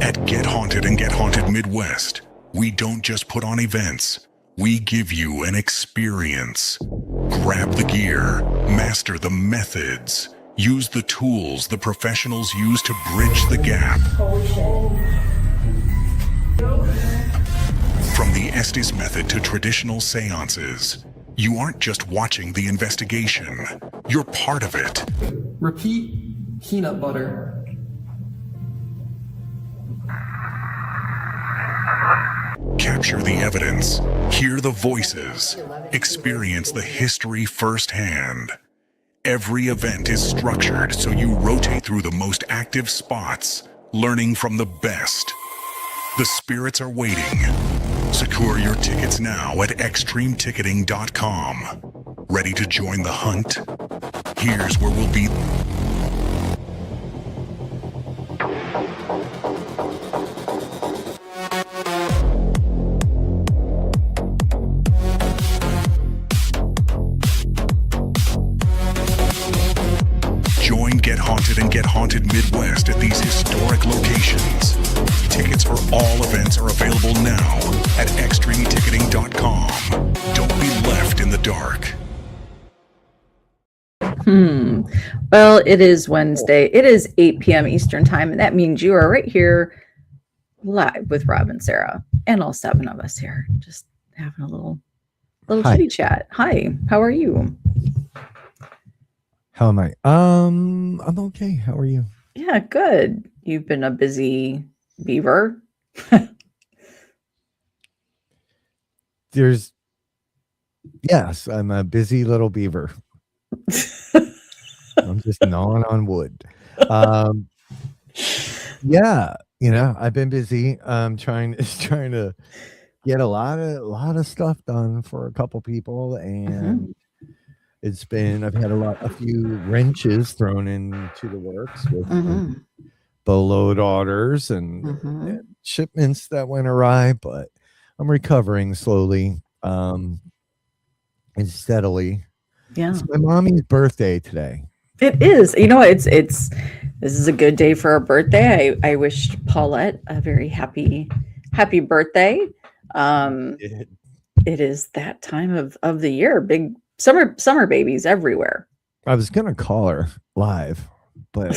At Get Haunted and Get Haunted Midwest, we don't just put on events, we give you an experience. Grab the gear, master the methods, use the tools the professionals use to bridge the gap. From the Estes method to traditional seances, you aren't just watching the investigation, you're part of it. Repeat peanut butter. Capture the evidence, hear the voices, experience the history firsthand. Every event is structured so you rotate through the most active spots, learning from the best. The spirits are waiting. Secure your tickets now at extremeticketing.com. Ready to join the hunt? Here's where we'll be. Join Get Haunted and Get Haunted Midwest at these historic locations. Tickets for all events are available now at extremeticketing.com. Don't be left in the dark. Well, it is Wednesday. It is 8 p.m. Eastern time, and that means you are right here live with Rob and Sarah, and all 7 of us here, just having a little chitty chat. Hi, how are you? How am I? I'm okay. How are you? Yeah, good. You've been a busy beaver. Yes, I'm a busy little beaver. I'm just gnawing on wood. Yeah, I've been busy. Trying to get a lot of stuff done for a couple people, and I've had a few wrenches thrown into the works with boatload orders and shipments that went awry, but I'm recovering slowly and steadily. Yeah. It's my mommy's birthday today. It is. This is a good day for a birthday. I wished Paulette a very happy birthday. It is that time of the year. Big summer babies everywhere. I was gonna call her live, but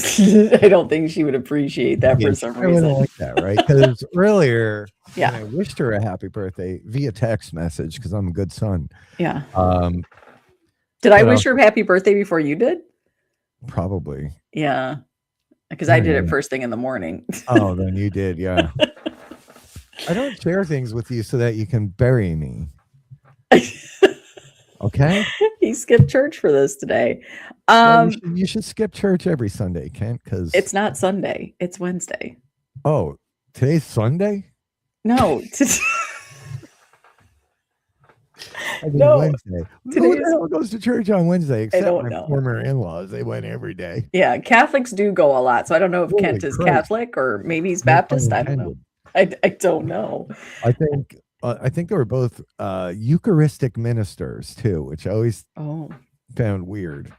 I don't think she would appreciate that for some reason. I like that, right? Because earlier, yeah, I wished her a happy birthday via text message because I'm a good son. Yeah. Did I wish her a happy birthday before you did? Probably. Yeah, because I did it first thing in the morning. Oh, then you did, yeah. I don't share things with you so that you can bury me. Okay. He skipped church for this today. Well, you should skip church every Sunday, Kent, because it's not Sunday, it's Wednesday. Oh, today's Sunday? No. Wednesday. Who the hell goes to church on Wednesday except my former in-laws? They went every day. Yeah, Catholics do go a lot. So I don't know if Kent is Catholic or maybe he's Baptist. I don't know. I don't know. I think they were both Eucharistic ministers too, which I always found weird.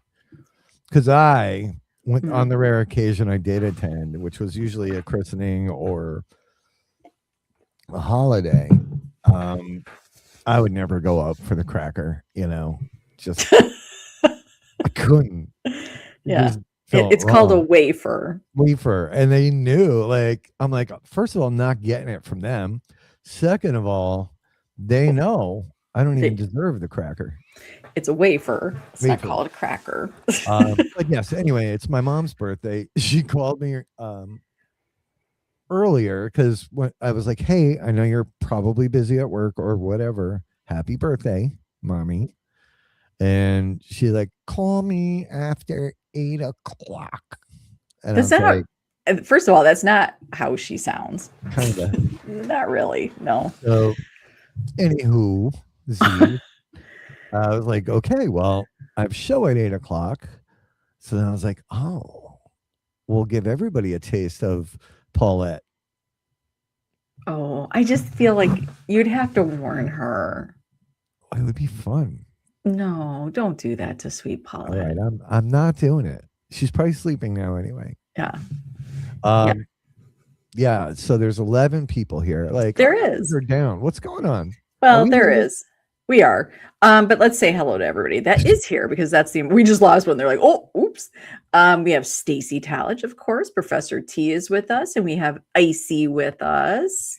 Because I went on the rare occasion I did attend, which was usually a christening or a holiday. I would never go up for the cracker, just I couldn't. Yeah. It's called a wafer. And they knew, I'm like, first of all, not getting it from them. Second of all, they know I don't even deserve the cracker. It's a wafer. It's not called a cracker. But yes, anyway, it's my mom's birthday. She called me earlier because I was like, hey, I know you're probably busy at work or whatever. Happy birthday, mommy. And she's like, call me after 8 o'clock. And that's first of all, that's not how she sounds. Kind of. Not really. No. So, anywho, Z, I was like, okay, well, I have a show at 8 o'clock. So then I was like, oh, we'll give everybody a taste of Paulette. Oh, I just feel like you'd have to warn her. It would be fun. No, don't do that to sweet Paulette. All right, I'm not doing it. She's probably sleeping now anyway. Yeah. Yeah, so there's 11 people here. Like, There our numbers is. are down. What's going on? Are Well, we there really- is. We are. But let's say hello to everybody that is here because that's we just lost one. They're like, oh, oops. We have Stacy Talledge, of course. Professor T is with us, and we have Icy with us.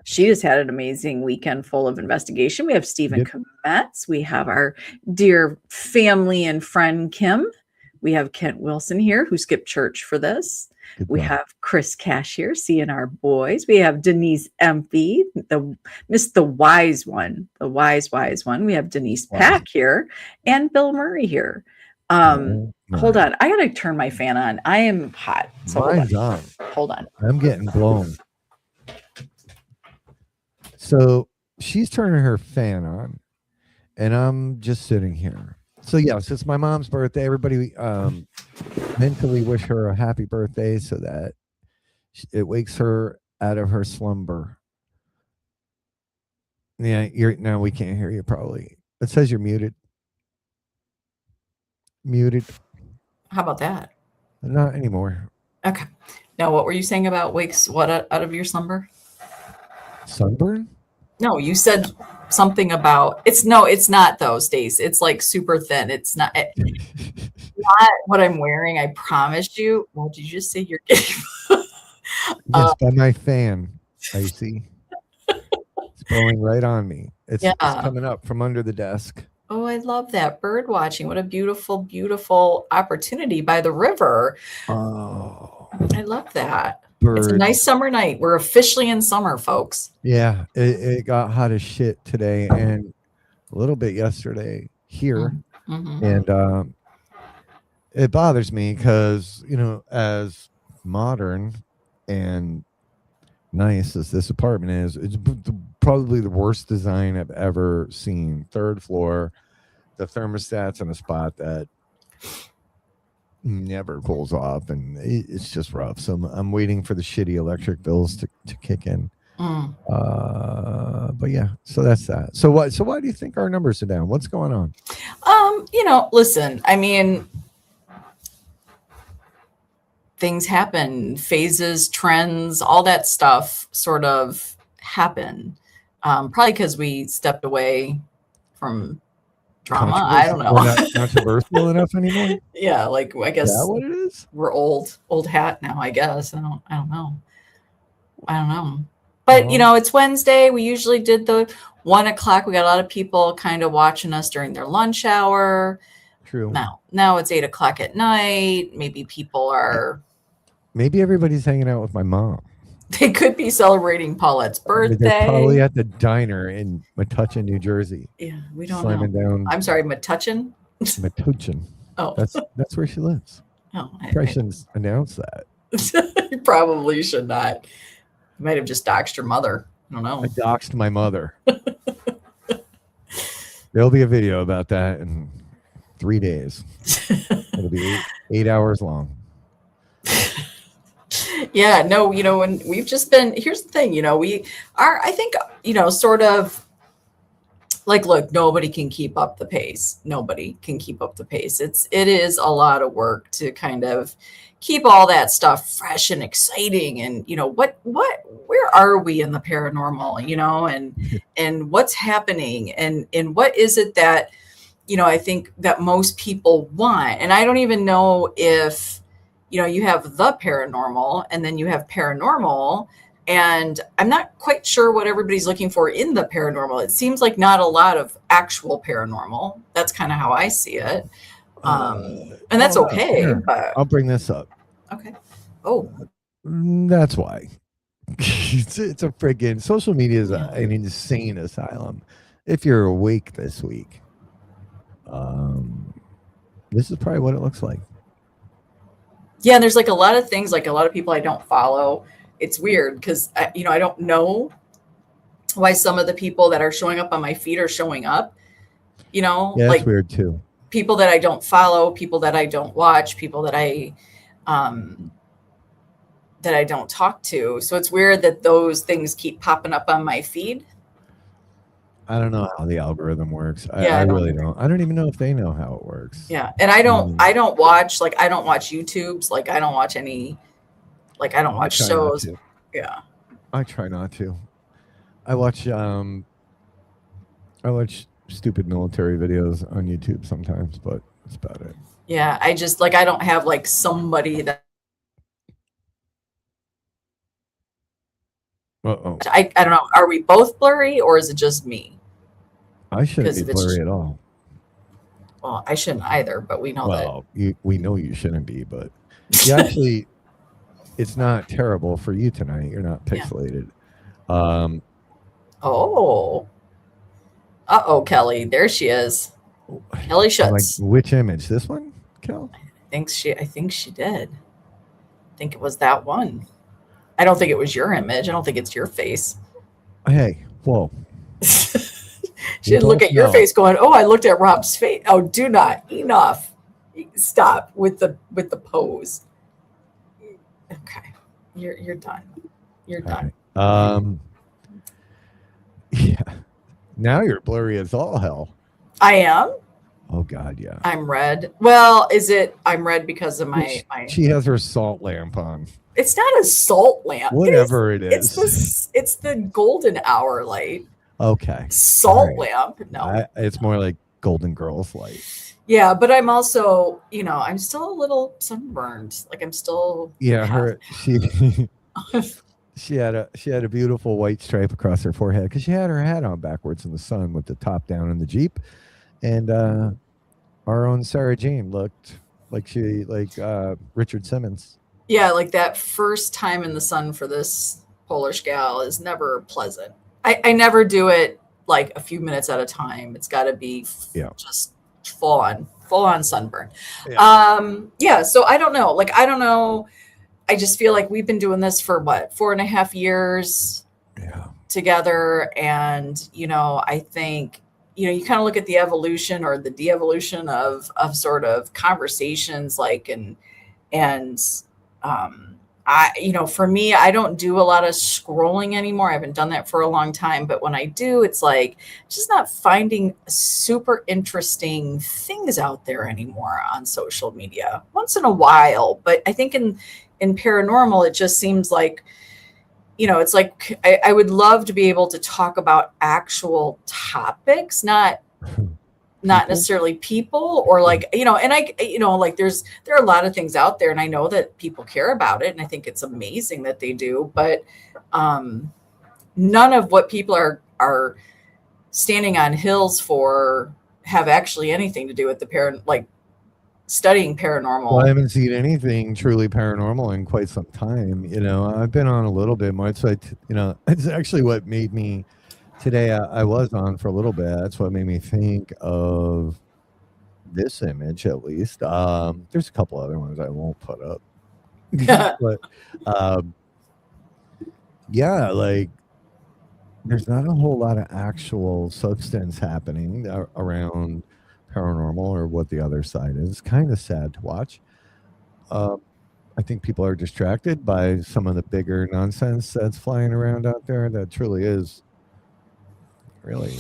She just had an amazing weekend full of investigation. We have Stephen Yep. Kometz. We have our dear family and friend Kim. We have Kent Wilson here, who skipped church for this. Good We job. have Chris Cash here, seeing our boys. We have Denise Empey, the wise one, the wise one. We have Denise Wow. Pack here and Bill Murray here. Oh, Hold my. on. I gotta turn my fan on. I am hot. So Mine's on. hold on. I'm getting blown. So she's turning her fan on, and I'm just sitting here. So yes, it's my mom's birthday. Everybody mentally wish her a happy birthday so that it wakes her out of her slumber. Yeah, now we can't hear you probably. It says you're muted. Muted. How about that? Not anymore. Okay. Now, what were you saying about wakes what out of your slumber? Sunburn? No, you said something about it's not those days. It's like super thin. It's not what I'm wearing. I promised you. What did you just say? You're getting Yes, by my fan. I see. It's blowing right on me. It's coming up from under the desk. Oh, I love that bird watching. What a beautiful, beautiful opportunity by the river. Oh, I love that. bird. It's a nice summer night. We're officially in summer, folks. Yeah, it got hot as shit today and a little bit yesterday here. Mm-hmm. And it bothers me because, as modern and nice as this apartment is, it's probably the worst design I've ever seen. Third floor, the thermostat's in a spot that never cools off, and it's just rough. So I'm waiting for the shitty electric bills to kick in. But yeah, so that's that. So why do you think our numbers are down? What's going on? Listen, I mean, things happen, phases, trends, all that stuff sort of happen. Probably because we stepped away from drama. I don't know. We're not controversial enough anymore. Yeah, like I guess Is that what it is? We're old hat now. I guess I don't know. But it's Wednesday. We usually did the 1 o'clock. We got a lot of people kind of watching us during their lunch hour. True. Now it's 8 o'clock at night. Maybe people are. Maybe everybody's hanging out with my mom. They could be celebrating Paulette's birthday. They're probably at the diner in Metuchen, New Jersey. Yeah, we don't slamming know. down. I'm sorry, Metuchen? Metuchen. Oh, that's where she lives. Oh, Probably shouldn't announce that. You probably should not. You might have just doxed your mother. I don't know. I doxed my mother. There'll be a video about that in 3 days. It'll be 8 hours long. Yeah, no, and we've just been, here's the thing, we are, I think, sort of like, look, nobody can keep up the pace. Nobody can keep up the pace. It is a lot of work to kind of keep all that stuff fresh and exciting. And, where are we in the paranormal, and what's happening and what is it that, I think that most people want. And I don't even know if, you have the paranormal and then you have paranormal, and I'm not quite sure what everybody's looking for in the paranormal. It seems like not a lot of actual paranormal. That's kind of how I see it. And that's okay. Sure. But I'll bring this up. okay. Oh, That's why. It's a friggin' social media is an insane asylum. If you're awake this week, this is probably what it looks like. yeah. And there's like a lot of things, like a lot of people I don't follow. It's weird because, I don't know why some of the people that are showing up on my feed are showing up, Yeah, like that's weird too. people that I don't follow, people that I don't watch, people that I don't talk to. So it's weird that those things keep popping up on my feed. I don't know how the algorithm works. Yeah, I really don't. I don't even know if they know how it works. Yeah. And I don't watch YouTubes. Like I don't watch any, like I don't watch I try not shows. to. Yeah. I try not to. I watch stupid military videos on YouTube sometimes, but that's about it. Yeah. I just like, I don't have like somebody that Uh-oh. I don't know. Are we both blurry or is it just me? I shouldn't be Because if it's, blurry at all. well, I shouldn't either, but we know that. Well, we know you shouldn't be, but you actually, it's not terrible for you tonight. You're not Yeah. pixelated. Oh. Uh-oh, Kelly. There she is. Kelly I'm like, Schutz. which image? This one, Kel? I think she did. I think it was that one. I don't think it was your image. I don't think it's your face. Hey, whoa. She didn't look at your face going, oh, I looked at Rob's face. Oh, do not. Enough. Stop with the pose. Okay. You're done. You're done. Right. Yeah. Now you're blurry as all hell. I am. Oh God, yeah. I'm red. Well, is it I'm red because of my She has her salt lamp on. It's not a salt lamp. Whatever it is. It's the golden hour light. Okay. Salt lamp. No. It's more like Golden Girls light. Yeah, but I'm also, I'm still a little sunburned. Like I'm still she had a beautiful white stripe across her forehead because she had her hat on backwards in the sun with the top down in the Jeep. And our own Sarah Jane looked like Richard Simmons. Yeah, like that first time in the sun for this Polish gal is never pleasant. I never do it like a few minutes at a time. It's got to be just full on sunburn. Yeah. So I don't know. Like, I don't know. I just feel like we've been doing this for 4.5 years together. And, I think, you kind of look at the evolution or the de-evolution of sort of conversations, like, for me, I don't do a lot of scrolling anymore. I haven't done that for a long time, but when I do, it's like just not finding super interesting things out there anymore on social media. Once in a while, but I think in paranormal, it just seems like, it's like I would love to be able to talk about actual topics, not necessarily people or like, and I, like there are a lot of things out there and I know that people care about it and I think it's amazing that they do, but none of what people are standing on hills for have actually anything to do with studying paranormal. Well, I haven't seen anything truly paranormal in quite some time. I've been on a little bit more. It's like, it's actually what made me today. I was on for a little bit. That's what made me think of this image, at least. There's a couple other ones I won't put up. But yeah, like there's not a whole lot of actual substance happening around paranormal or what the other side is. It's kind of sad to watch. I think people are distracted by some of the bigger nonsense that's flying around out there that truly is really.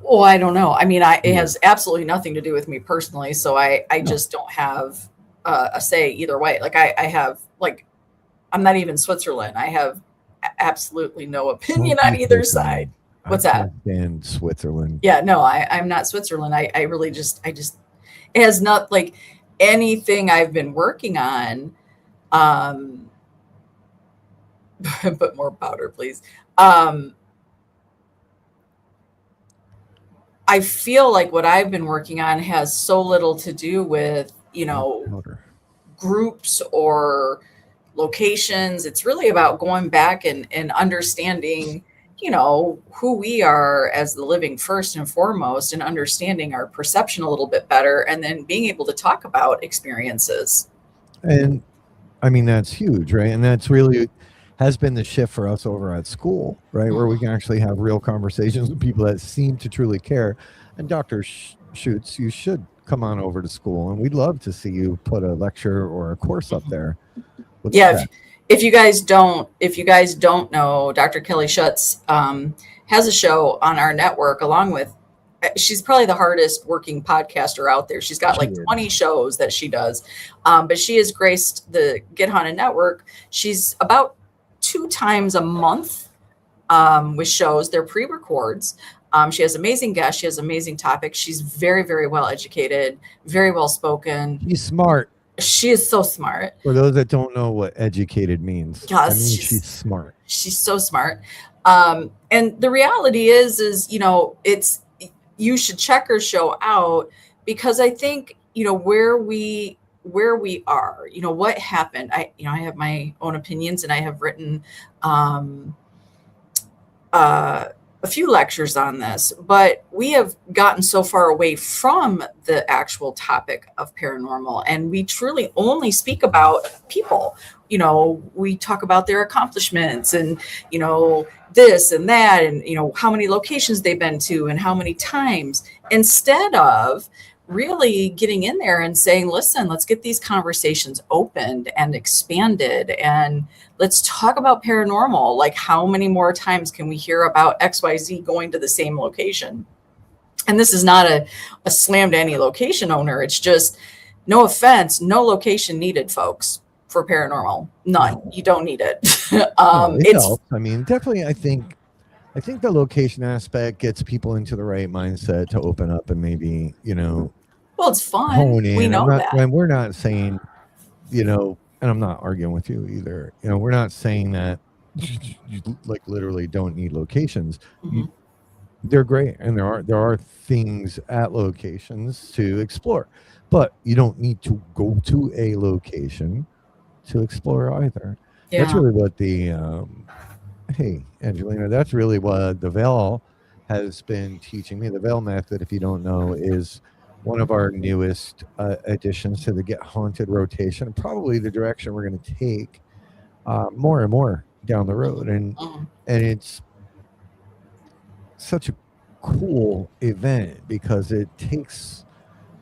Well, I don't know. I mean, it has absolutely nothing to do with me personally. So I just don't have a say either way. Like I have, like, I'm not even Switzerland. I have absolutely no opinion on either side. What's that? In Switzerland. Yeah, no, I'm not Switzerland. I really just, it has not like anything I've been working on. But more powder, please. I feel like what I've been working on has so little to do with, Powder. Groups or locations. It's really about going back and understanding, who we are as the living first and foremost, and understanding our perception a little bit better, and then being able to talk about experiences. And I mean, that's huge, right? And that's really has been the shift for us over at school, right? Where we can actually have real conversations with people that seem to truly care. And Dr. Schutz, you should come on over to school, and we'd love to see you put a lecture or a course up there. If you guys don't know, Dr. Kelly Schutz has a show on our network along with, she's probably the hardest working podcaster out there. She's got 20 shows that she does. But she has graced the Get Haunted Network. She's about 2 times a month with shows. They're pre-records. She has amazing guests. She has amazing topics. She's very, very well educated, very well spoken. She's smart. She is so smart. For those that don't know what educated means, Yes, I mean, she's smart. She's so smart. And the reality is, you know, you should check her show out, because I think, you know, where we are, you know, what happened. I have my own opinions, and I have written a few lectures on this, but we have gotten so far away from the actual topic of paranormal, and we truly only speak about people. You know, we talk about their accomplishments and, you know, this and that, and, you know, how many locations they've been to and how many times, instead of really getting in there and saying, listen, let's get these conversations opened and expanded, and let's talk about paranormal. Like, how many more times can we hear about XYZ going to the same location? And this is not a slam to any location owner. It's just, no offense, no location needed, folks, for paranormal. None. You don't need it. It helps. I mean, definitely, I think the location aspect gets people into the right mindset to open up and maybe, you know, well, it's fun. Hone in. We know that. And we're not saying, you know, and I'm not arguing with you either. You know, we're not saying that you like literally don't need locations. Mm-hmm. They're great, and there are things at locations to explore, but you don't need to go to a location to explore either. Yeah. That's really what the hey, Angelina, that's really what the Veil has been teaching me. The Veil method, if you don't know, is one of our newest additions to the Get Haunted rotation, probably the direction we're going to take more and more down the road. And it's such a cool event because it takes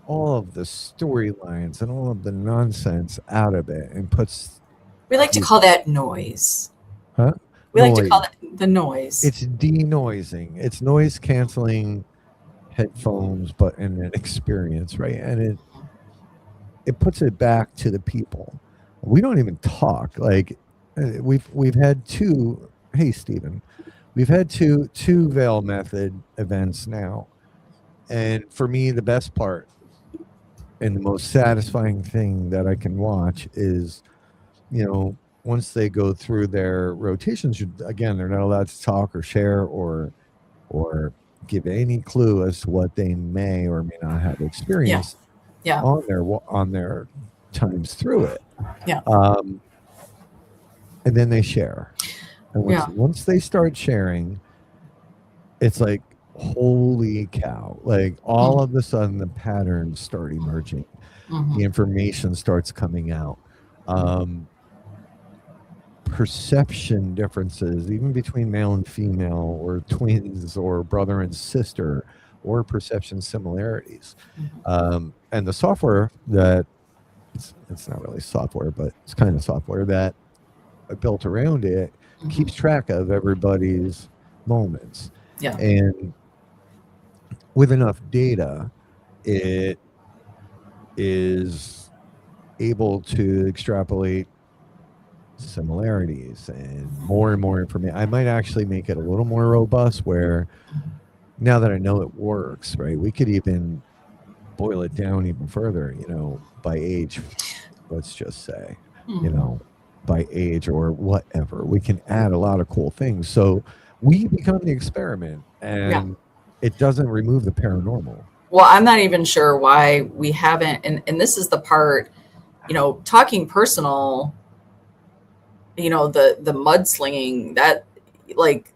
all of the storylines and all of the nonsense out of it and puts... We like to call that noise. Huh? We like to call it the noise. It's denoising. It's noise canceling headphones, but in an experience, right? And it puts it back to the people. We don't even talk. Like we've had two. Hey, Stephen, we've had two Veil Method events now, and for me, the best part and the most satisfying thing that I can watch is, you know, once they go through their rotations. Again, they're not allowed to talk or share or give any clue as to what they may or may not have experienced on their times through it. Yeah. And then they share. And once they start sharing, it's like, holy cow. Like all of a sudden the patterns start emerging. The information starts coming out. Perception differences, even between male and female, or twins, or brother and sister, or perception similarities. And the software that it's not really software, but it's kind of software that I built around it keeps track of everybody's moments. Yeah. And with enough data, it is able to extrapolate similarities and more information. I might actually make it a little more robust, where now that I know it works, right, we could even boil it down even further, you know, by age, let's just say, you know, by age or whatever. We can add a lot of cool things. So we become the experiment, and it doesn't remove the paranormal. Well, I'm not even sure why we haven't, and this is the part, you know, talking personal, you know, the mudslinging, that, like,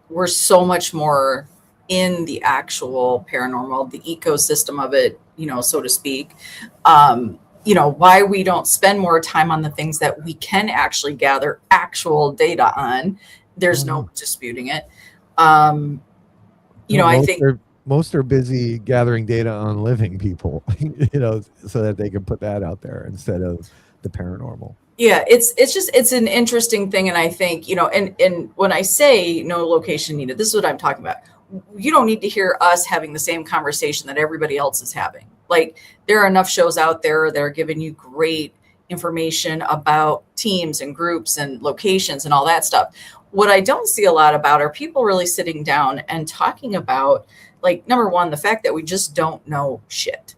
we're so much more in the actual paranormal, the ecosystem of it, you know, so to speak. You know, why we don't spend more time on the things that we can actually gather actual data on. There's no disputing it. You know, I think most are busy gathering data on living people, you know, so that they can put that out there instead of the paranormal. Yeah, it's an interesting thing. And I think, you know, and when I say no location needed, this is what I'm talking about. You don't need to hear us having the same conversation that everybody else is having. Like, there are enough shows out there that are giving you great information about teams and groups and locations and all that stuff. What I don't see a lot about are people really sitting down and talking about, like, number one, the fact that we just don't know shit.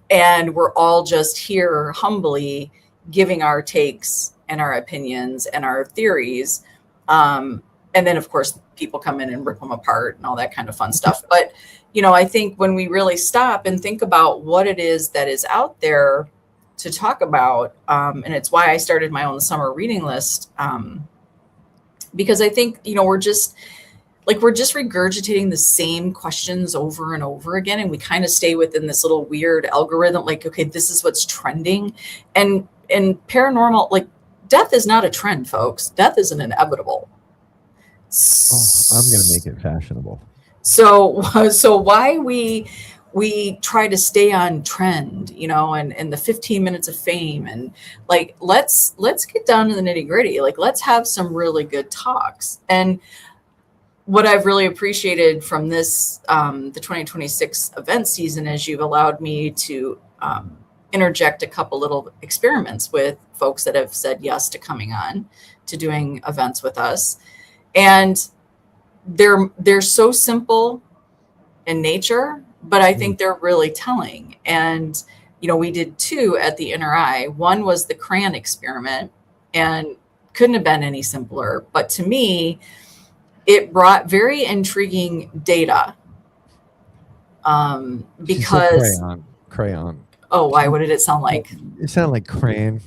And we're all just here humbly giving our takes and our opinions and our theories. And then, of course, people come in and rip them apart and all that kind of fun stuff. But, you know, I think when we really stop and think about what it is that is out there to talk about, and it's why I started my own summer reading list, because I think, you know, we're just regurgitating the same questions over and over again. And we kind of stay within this little weird algorithm, like, okay, this is what's trending. And paranormal, like, death is not a trend, folks. Death is an inevitable. Oh, I'm going to make it fashionable. So why we try to stay on trend, you know, and the 15 minutes of fame, and like, let's get down to the nitty gritty. Like, let's have some really good talks. And what I've really appreciated from this, the 2026 event season, is you've allowed me to interject a couple little experiments with folks that have said yes to coming on to doing events with us. And they're so simple in nature, but I think they're really telling. And, you know, we did 2 at the NRI. One was the crayon experiment, and couldn't have been any simpler. But to me, it brought very intriguing data. Because crayon. Oh, why? What did it sound like? It sounded like crayon.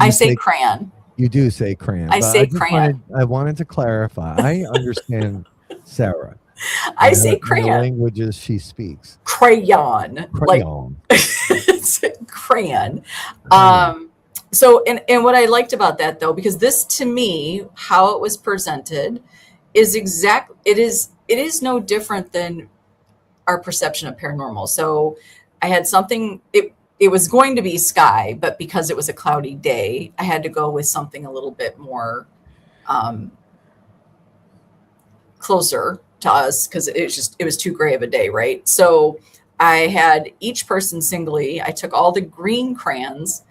I say crayon. You do say crayon. I say crayon. I wanted to clarify. I understand Sarah. I say crayon. The languages she speaks. Crayon. Crayon. It's crayon. So, and what I liked about that, though, because this, to me, how it was presented is it is no different than our perception of paranormal. So I had something, it was going to be sky, but because it was a cloudy day, I had to go with something a little bit more closer to us, because it was too gray of a day, right? So I had each person singly. I took all the green crayons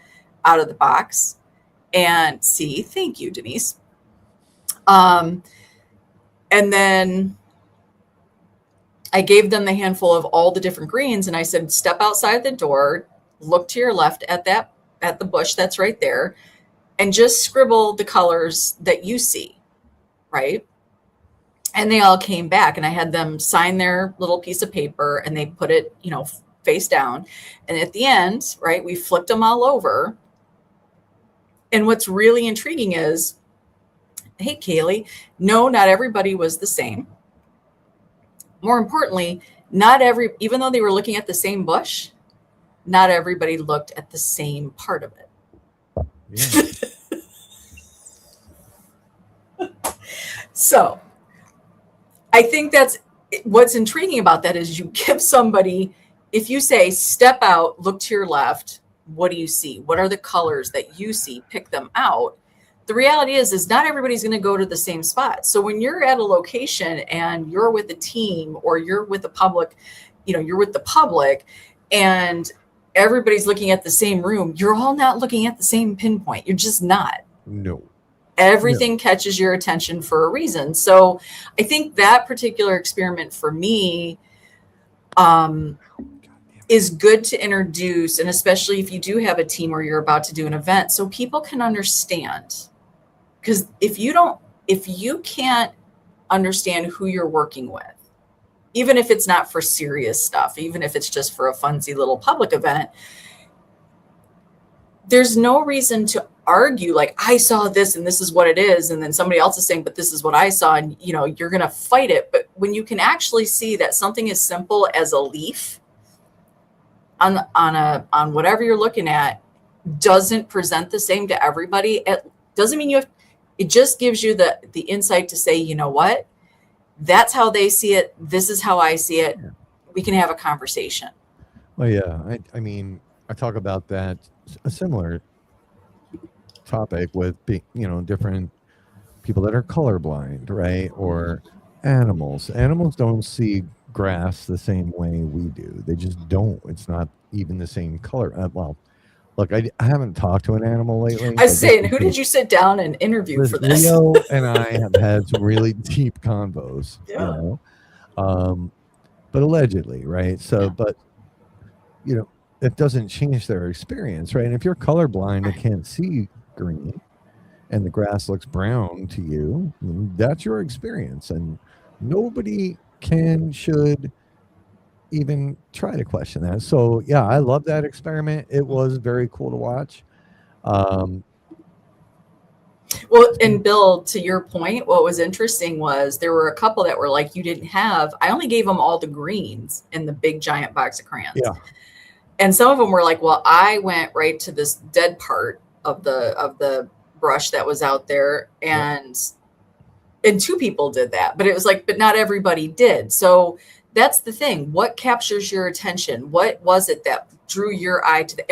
out of the box, and thank you, Denise. And then I gave them the handful of all the different greens, and I said, step outside the door, look to your left at the bush that's right there, and just scribble the colors that you see, right? And they all came back, and I had them sign their little piece of paper, and they put it, you know, face down. And at the end, right, we flipped them all over. And what's really intriguing is, hey, Kaylee, no, not everybody was the same. More importantly, even though they were looking at the same bush, not everybody looked at the same part of it. Yeah. So I think that's what's intriguing about that, is you give somebody, if you say, step out, look to your left, what do you see? What are the colors that you see? Pick them out. The reality is not everybody's going to go to the same spot. So when you're at a location and you're with a team, or you're with the public, you know, you're with the public, and everybody's looking at the same room, you're all not looking at the same pinpoint. You're just not. No. Everything catches your attention for a reason. So I think that particular experiment for me is good to introduce, and especially if you do have a team or you're about to do an event, so people can understand. Because if you can't understand who you're working with, even if it's not for serious stuff, even if it's just for a funsy little public event, there's no reason to argue like, I saw this and this is what it is, and then somebody else is saying, but this is what I saw, and you know, you're going to fight it. But when you can actually see that something as simple as a leaf on whatever you're looking at doesn't present the same to everybody, it doesn't mean it just gives you the insight to say, you know what, that's how they see it, this is how I see it. We can have a conversation. Well, yeah, I mean, I talk about that, a similar topic with, you know, different people that are colorblind, right? Or animals don't see grass the same way we do. They just don't. It's not even the same color. Well, look, I haven't talked to an animal lately. I was saying, who did you sit down and interview for this? Leo and I have had some really deep convos, Yeah. But allegedly, right? So, Yeah. but it doesn't change their experience, right? And if you're colorblind and can't see green, and the grass looks brown to you, that's your experience, and nobody should even try to question that. So yeah, I love that experiment. It was very cool to watch. Well, and Bill, to your point, what was interesting was there were a couple that were like, I only gave them all the greens in the big giant box of crayons. Yeah. And some of them were like, well, I went right to this dead part of the brush that was out there, and two people did that, but it was like, but not everybody did. So that's the thing. What captures your attention? What was it that drew your eye to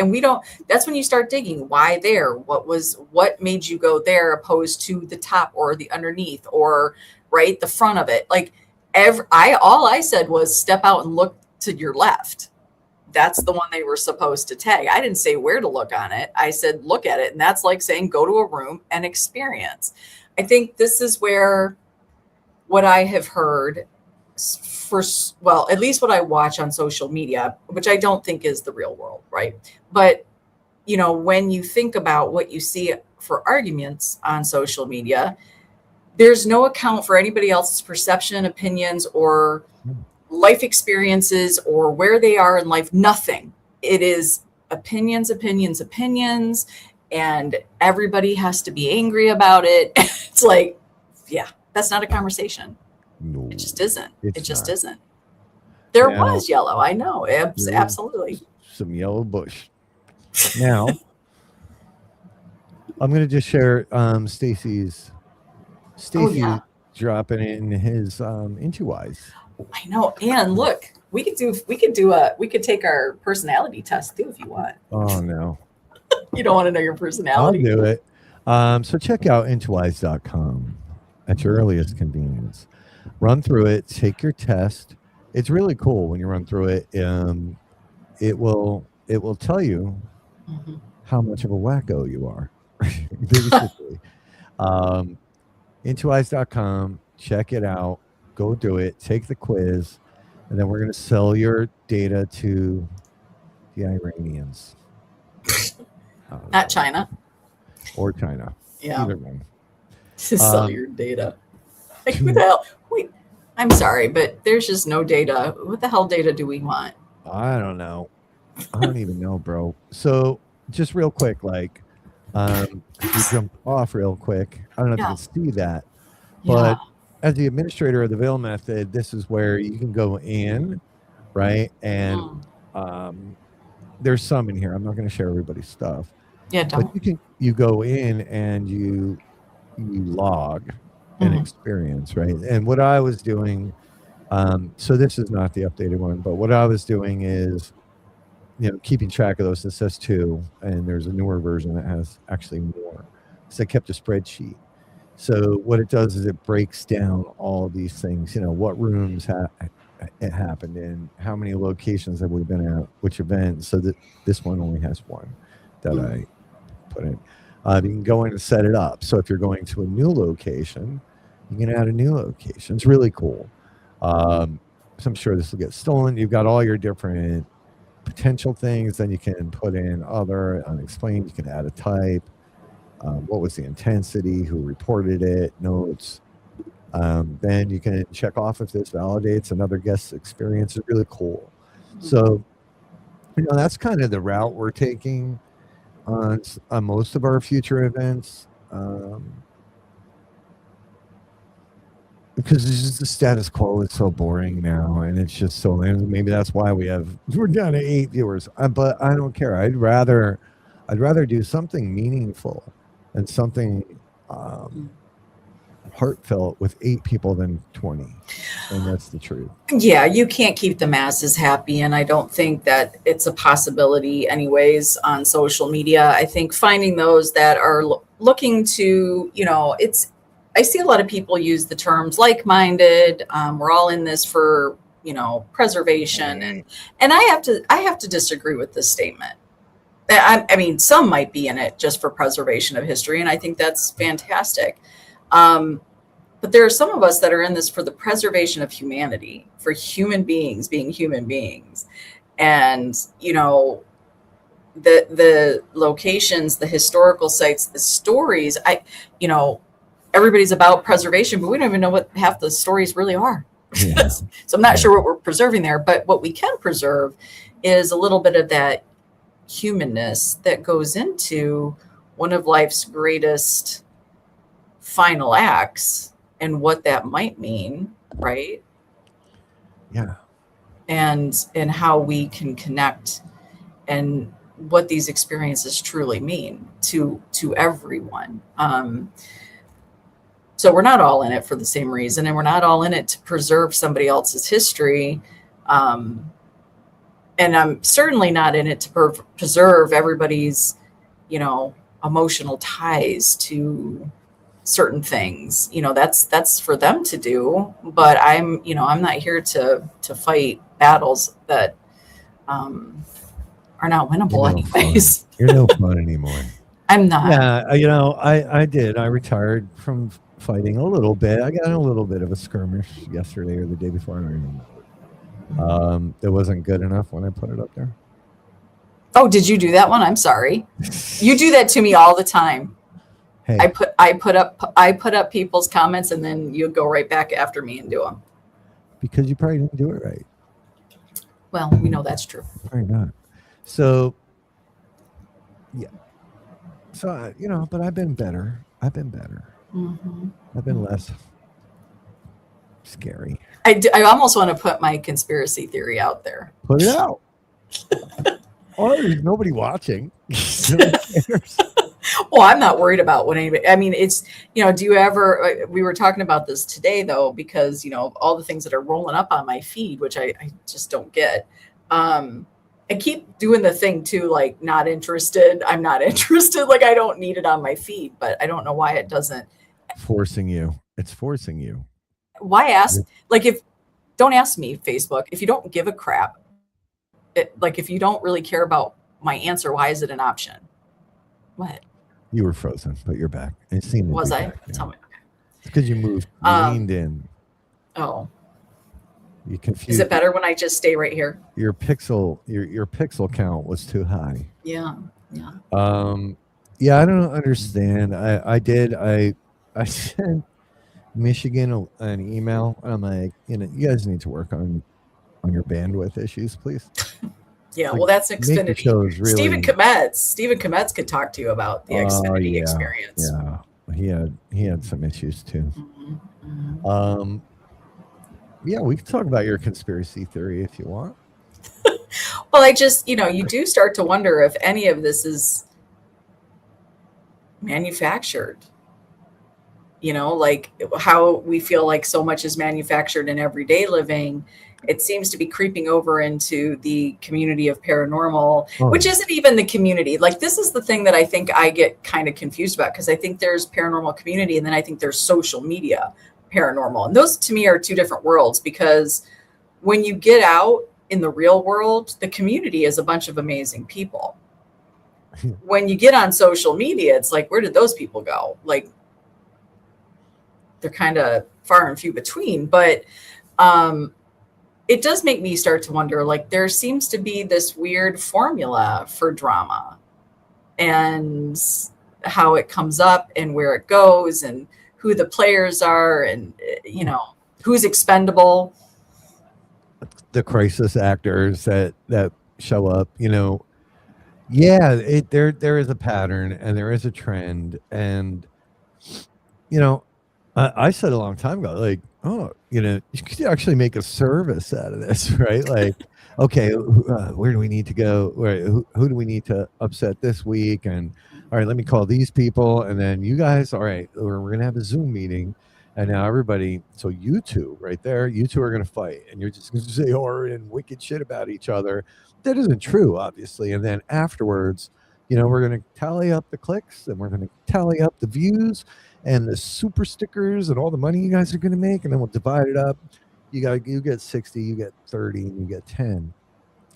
that's when you start digging. Why there? What made you go there opposed to the top or the underneath or right the front of it? Like all I said was step out and look to your left. That's the one they were supposed to tag. I didn't say where to look on it. I said, look at it. And that's like saying, go to a room and experience. I think this is where what I have heard at least what I watch on social media, which I don't think is the real world, right? But, when you think about what you see for arguments on social media, there's no account for anybody else's perception, opinions, or life experiences or where they are in life. Nothing. It is opinions, and everybody has to be angry about it. It's like, yeah, that's not a conversation. No, it just isn't. It just not. isn't. There was yellow. I know. Absolutely. Some yellow bush. Now, I'm going to just share Stacy's dropping in his Into Eyes. I know. And look, we could take our personality test too if you want. Oh no. You don't want to know your personality. I'll do it. So check out intoeyes.com at your earliest convenience. Run through it, take your test. It's really cool when you run through it. It will tell you how much of a wacko you are. Basically. Intoeyes.com, check it out. Go do it. Take the quiz, and then we're going to sell your data to the Iranians. Not China. Or China. Yeah. Either one. To sell your data. Like, who the hell? Wait, I'm sorry, but there's just no data. What the hell data do we want? I don't know. I don't even know, bro. So just real quick, like, you jumped off real quick. I don't know if you can see that, but as the administrator of the Veil method, this is where you can go in, right? And there's some in here. I'm not going to share everybody's stuff. Yeah, don't. But you go in and you log an experience, right? And what I was doing, so this is not the updated one, but what I was doing is, keeping track of those. It says 2, and there's a newer version that has actually more. So I kept a spreadsheet. So what it does is it breaks down all of these things, what rooms it happened in, how many locations have we been at, which events. So that this one only has one that I put in. You can go in and set it up. So if you're going to a new location, you can add a new location. It's really cool. So I'm sure this will get stolen. You've got all your different potential things. Then you can put in other unexplained. You can add a type. What was the intensity? Who reported it? Notes. Then you can check off if this validates another guest's experience. It's really cool. So, that's kind of the route we're taking on most of our future events. Because it's just the status quo is so boring now, and it's just so. Maybe that's why we're down to 8 viewers. But I don't care. I'd rather do something meaningful and something heartfelt with 8 people than 20, and that's the truth. Yeah, you can't keep the masses happy, and I don't think that it's a possibility anyways on social media. I think finding those that are looking to, I see a lot of people use the terms like-minded. We're all in this for, preservation, and I have to disagree with this statement. I mean, some might be in it just for preservation of history, and I think that's fantastic. But there are some of us that are in this for the preservation of humanity, for human beings being human beings. And, you know, the locations, the historical sites, the stories, you know, everybody's about preservation, but we don't even know what half the stories really are. Yeah. So I'm not sure what we're preserving there, but what we can preserve is a little bit of that humanness that goes into one of life's greatest final acts and what that might mean, right? Yeah. And how we can connect and what these experiences truly mean to everyone. So we're not all in it for the same reason, and we're not all in it to preserve somebody else's history. And I'm certainly not in it to preserve everybody's, you know, emotional ties to certain things. You know, that's for them to do, but I'm not here to fight battles that are not winnable anyways. You're no fun anymore. I'm not. Yeah, you know, I did. I retired from fighting a little bit. I got in a little bit of a skirmish yesterday or the day before. I don't remember. It wasn't good enough when I put it up there. Oh, did you do that one? I'm sorry. You do that to me all the time. Hey, I put up people's comments, and then you go right back after me and do them. because you probably didn't do it right. Well, we know that's true. Probably not. So, yeah. So, you know, but I've been better. Mm-hmm. I've been less scary. I almost want to put my conspiracy theory out there. Put it out. Oh, there's nobody watching. Nobody cares. Well, I'm not worried about what anybody, I mean, it's, you know, do you ever, we were talking about this today though, because, you know, all the things that are rolling up on my feed, which I just don't get. I keep doing the thing too, like not interested. I'm not interested. Like I don't need it on my feed, but I don't know why it doesn't. Forcing you. It's forcing you. Why ask? Like don't ask me, Facebook, if you don't give a crap, like if you don't really care about my answer, why is it an option? What? You were frozen, but you're back. It seemed to Was be I? back, yeah. Tell me. It's because you moved, you leaned in. Oh, You confused. is it better when I just stay right here? Your pixel count was too high. Yeah. Yeah, I don't understand. I sent Michigan an email. I'm like, you know, you guys need to work on your bandwidth issues, please. Yeah, Like, well, that's make the Xfinity. shows really- Stephen Kometz could talk to you about the Xfinity experience. Yeah, he had some issues too. Mhm. Yeah, we can talk about your conspiracy theory if you want. Well, I just, you know, you do start to wonder if any of this is manufactured. You know, like how we feel like so much is manufactured in everyday living. It seems to be creeping over into the community of paranormal, which isn't even the community. Like this is the thing that I think I get kind of confused about, because I think there's paranormal community and then I think there's social media paranormal. And those to me are two different worlds, because when you get out in the real world, the community is a bunch of amazing people. When you get on social media, it's like, where did those people go? Like they're kind of far and few between, but it does make me start to wonder, like there seems to be this weird formula for drama and how it comes up and where it goes and who the players are and, you know, who's expendable. The crisis actors that show up, you know. Yeah, there is a pattern and there is a trend, and you know, I said a long time ago, like, oh, you know, you could actually make a service out of this, right? Like, okay, where do we need to go? Who do we need to upset this week? And all right, let me call these people, and then you guys, all right, we're gonna have a Zoom meeting, and now everybody, so you two right there, you two are gonna fight, and you're just gonna say horrid and wicked shit about each other. That isn't true, obviously. And then afterwards, you know, we're gonna tally up the clicks, and we're gonna tally up the views and the super stickers and all the money you guys are going to make, and then we'll divide it up. You get 60, you get 30, and you get 10.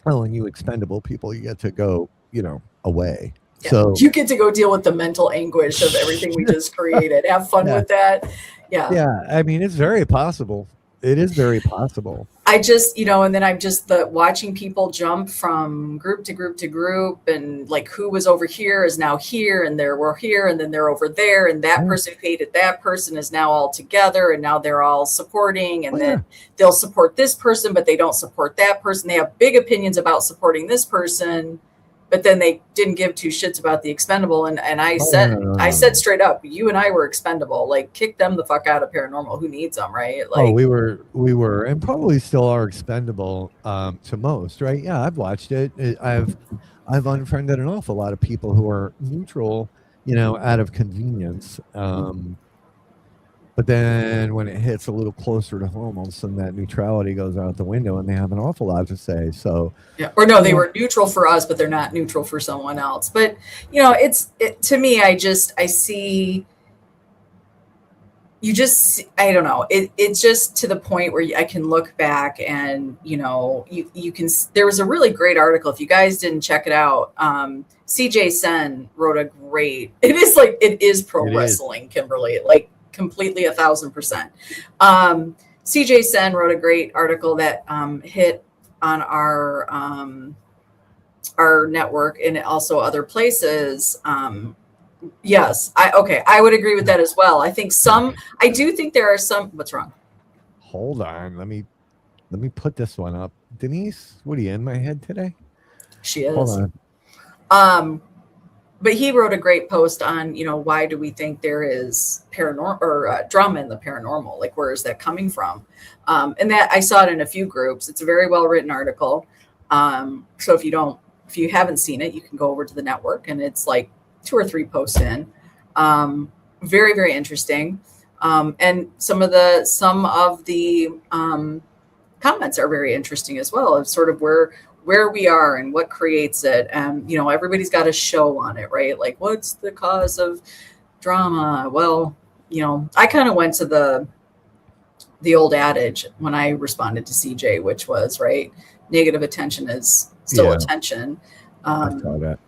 Oh, and you expendable people, you get to go, you know, away. Yeah. So You get to go deal with the mental anguish of everything we just created. Have fun with that. Yeah, I mean, it's very possible. It is very possible. I just, and then I'm just watching people jump from group to group to group, and like who was over here is now here, and we're here, and then they're over there, and that person who hated that person is now all together, and now they're all supporting, and then they'll support this person, but they don't support that person. They have big opinions about supporting this person, but then they didn't give two shits about the expendable. And I said straight up, you and I were expendable. Like, kick them the fuck out of paranormal. Who needs them, right? Like, we were, and probably still are expendable to most, right? Yeah, I've watched it. I've unfriended an awful lot of people who are neutral, out of convenience. But then when it hits a little closer to home, all of a sudden that neutrality goes out the window, and they have an awful lot to say. So or no, they were neutral for us, but they're not neutral for someone else. But to me, I see. I don't know. It's just to the point where I can look back and you can. There was a really great article. If you guys didn't check it out, CJ Sen wrote a great. It is pro wrestling, Kimberly. Like, completely 1,000%. CJ Sen wrote a great article that hit on our network and also other places. Yes, I would agree with that as well. I do think there are some. What's wrong? Hold on, let me put this one up. Denise, what are you in my head today? She is. Hold on. But he wrote a great post on, why do we think there is paranormal or drama in the paranormal? Like, where is that coming from? And that I saw it in a few groups. It's a very well written article. So if you haven't seen it, you can go over to the network, and it's like 2 or 3 posts in. Very, very interesting. And some of the comments are very interesting as well. Of sort of where we are and what creates it. And, everybody's got a show on it, right? Like, what's the cause of drama? Well, I kind of went to the old adage when I responded to CJ, which was, right, negative attention is still attention. I saw that.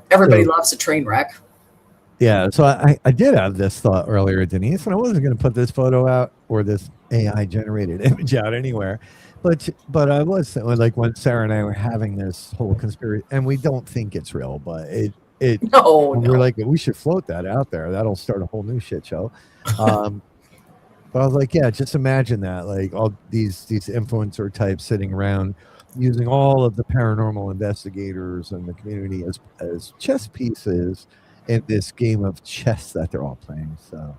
Everybody loves a train wreck. Yeah. So I did have this thought earlier, Denise, and I wasn't going to put this photo out or this AI generated image out anywhere. But I was like, when Sarah and I were having this whole conspiracy, and we don't think it's real, but we're like, we should float that out there. That'll start a whole new shit show. But I was like, yeah, just imagine that, like all these influencer types sitting around using all of the paranormal investigators and the community as chess pieces in this game of chess that they're all playing. So.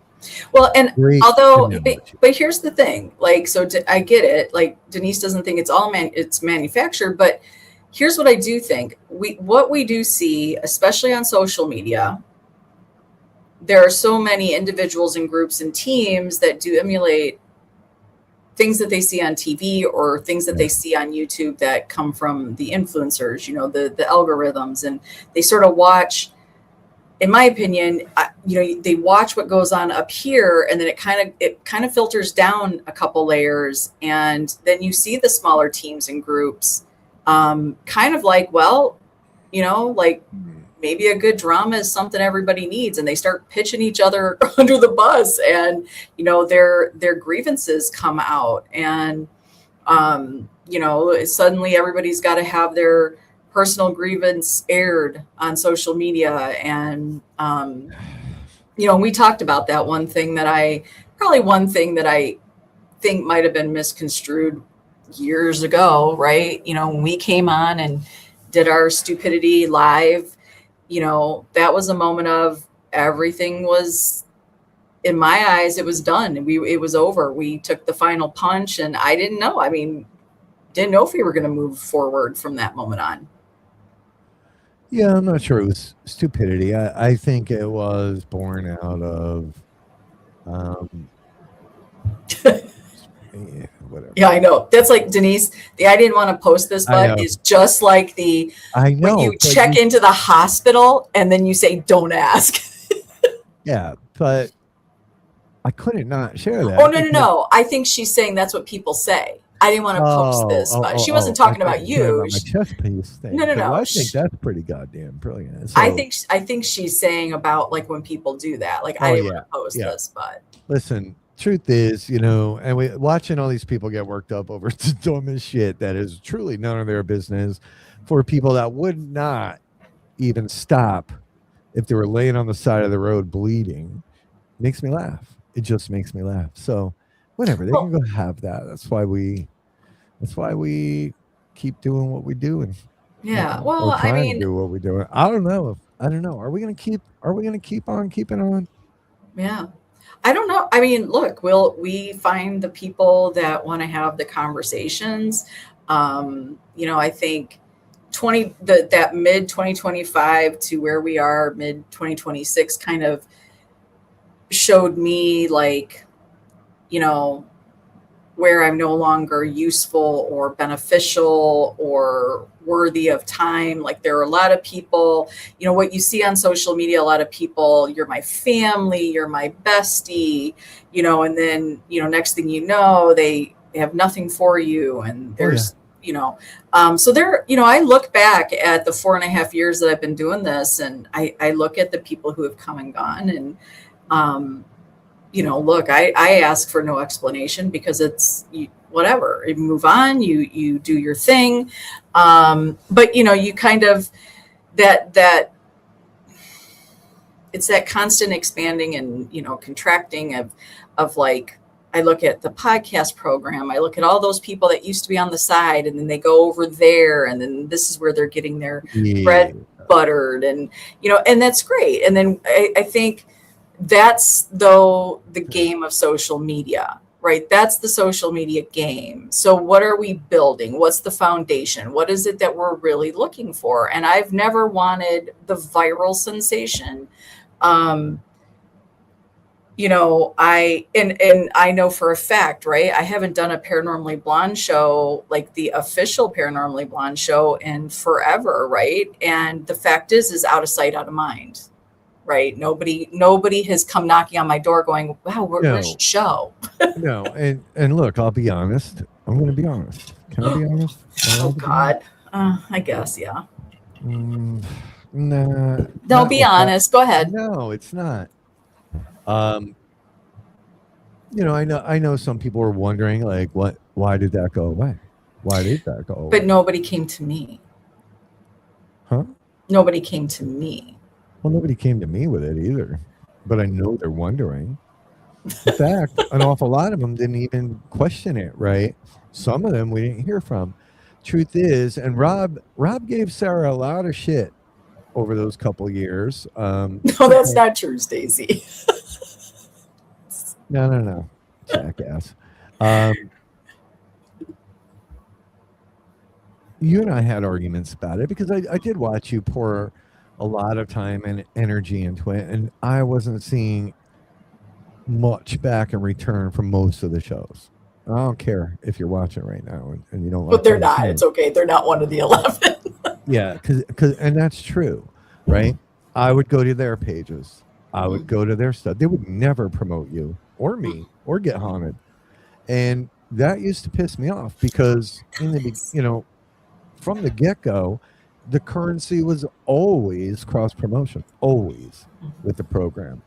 Well, and but here's the thing, like, so I get it. Like, Denise doesn't think it's all it's manufactured, but here's what I do think. What we do see, especially on social media, there are so many individuals and groups and teams that do emulate things that they see on TV or things that they see on YouTube that come from the influencers, the algorithms, and they sort of watch. In my opinion, they watch what goes on up here, and then it kind of filters down a couple layers, and then you see the smaller teams and groups, kind of like, well, like maybe a good drama is something everybody needs, and they start pitching each other under the bus, and their grievances come out, and suddenly everybody's got to have their personal grievance aired on social media. And, we talked about that one thing that I think might've been misconstrued years ago, right? When we came on and did our stupidity live, that was a moment of everything was, in my eyes, it was done. It was over. We took the final punch, and I didn't know. Didn't know if we were going to move forward from that moment on. Yeah, I'm not sure it was stupidity. I think it was born out of, whatever. Yeah, I know. That's like, Denise, I didn't want to post this, but it's just like when you check into the hospital and then you say, don't ask. Yeah, but I couldn't not share that. Oh, no. I think she's saying that's what people say. I didn't want to post this, but she wasn't talking about you. About my chest piece thing. No. Well, I think that's pretty goddamn brilliant. So, I think she's saying about like when people do that. Like I didn't want to post this, but listen, truth is, and we watching all these people get worked up over the dumbest shit that is truly none of their business, for people that would not even stop if they were laying on the side of the road bleeding, makes me laugh. It just makes me laugh. So whatever, they can go have that. That's why we keep doing what we do, and well, I mean, do what we do. I don't know. Are we gonna keep on keeping on? Yeah. I don't know. I mean, look, we find the people that want to have the conversations. I think that mid 2025 to where we are mid 2026 kind of showed me like, where I'm no longer useful or beneficial or worthy of time. Like there are a lot of people, what you see on social media, a lot of people, you're my family, you're my bestie, and then, next thing you know, they have nothing for you. And there's, so there, I look back at the 4.5 years that I've been doing this, and I look at the people who have come and gone, and, look, I ask for no explanation because it's whatever. You move on, you do your thing. But you kind of that it's that constant expanding and, contracting of like, I look at the podcast program. I look at all those people that used to be on the side, and then they go over there, and then this is where they're getting their bread buttered, and, and that's great. And then I think that's the game of social media, right? That's the social media game. So what are we building? What's the foundation? What is it that we're really looking for? And I've never wanted the viral sensation. I know for a fact, right? I haven't done a Paranormally Blonde show, like the official Paranormally Blonde show, in forever, right? And the fact is out of sight, out of mind. Right. Nobody has come knocking on my door going, wow, where's your show? No. And look, I'll be honest. I'm going to be honest. Can I be honest? Oh, God. I guess. Yeah. Nah. Don't be honest. Go ahead. No, it's not. I know some people are wondering, like, why did that go away? Why did that go away? But nobody came to me. Huh? Nobody came to me. Well, nobody came to me with it either, but I know they're wondering. In fact, an awful lot of them didn't even question it, right? Some of them we didn't hear from. Truth is, and Rob gave Sarah a lot of shit over those couple years. No, that's not true, Stacey. No, jackass. You and I had arguments about it because I did watch you pour a lot of time and energy into it, and I wasn't seeing much back in return from most of the shows. I don't care if you're watching right now and you don't. But they're not. It's okay. They're not one of the 11. Yeah, because and that's true, right? I would go to their pages. I would go to their stuff. They would never promote you or me or Get Haunted, and that used to piss me off because from the get-go, the currency was always cross promotion, always with the program.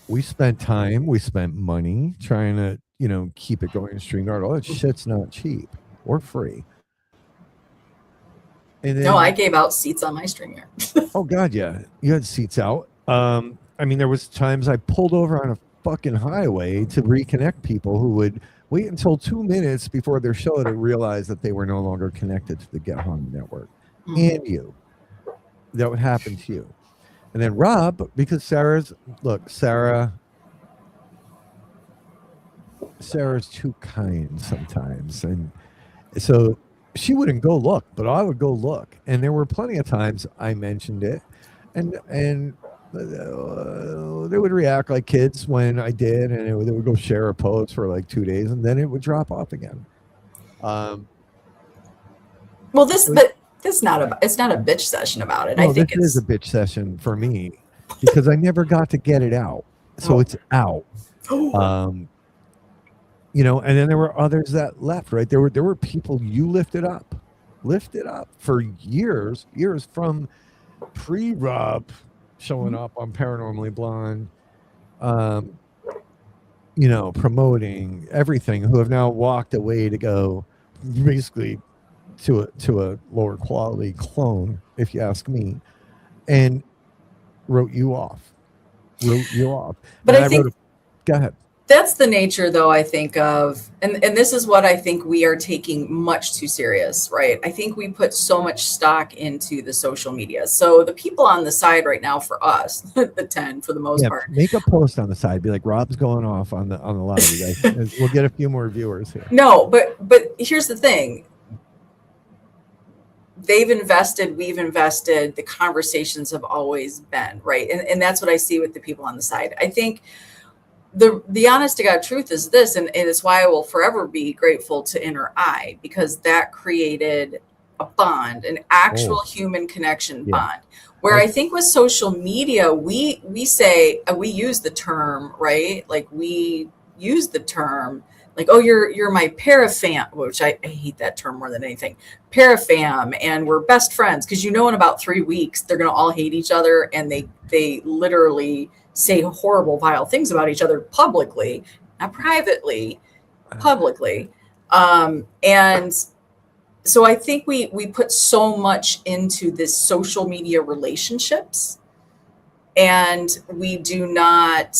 We spent time, we spent money trying to, keep it going in StreamYard. All that shit's not cheap or free. And then, no, I gave out seats on my StreamYard. Oh God, yeah, you had seats out. There was times I pulled over on a fucking highway to reconnect people who would wait until 2 minutes before their show to realize that they were no longer connected to the Get Haunted network. And you. That would happen to you. And then Rob, because Sarah's too kind sometimes. And so she wouldn't go look, but I would go look. And there were plenty of times I mentioned it. And they would react like kids when I did, and they would go share a post for like 2 days, and then it would drop off again. Well, it's not a bitch session about it. No, I think this is a bitch session for me because I never got to get it out, so it's out. and then there were others that left, right? There were people you lifted up for years from pre-Rob showing up on Paranormally Blonde, um, promoting everything, who have now walked away to go basically to a lower quality clone, if you ask me, and wrote you off. But And I I think go ahead. that's the nature, though, I think of, and this is what I think we are taking much too serious, right? I think we put so much stock into the social media. So the people on the side right now for us, the 10 for the most Yeah, part. make a post on the side. Be like, Rob's going off on the live. You guys, we'll get a few more viewers here. No, but here's the thing. They've invested, we've invested, the conversations have always been, right? And that's what I see with the people on the side. I think the honest to God truth is this, and it's why I will forever be grateful to Inner Eye, because that created a bond, an actual human connection bond. Where I think with social media, we say, we use the term, right? Like we use the term like, oh, you're my parafam, which I hate that term more than anything. Parafam, and we're best friends, because in about 3 weeks they're going to all hate each other, and they literally say horrible, vile things about each other publicly, not privately, publicly. And so I think we put so much into this social media relationships, and we do not,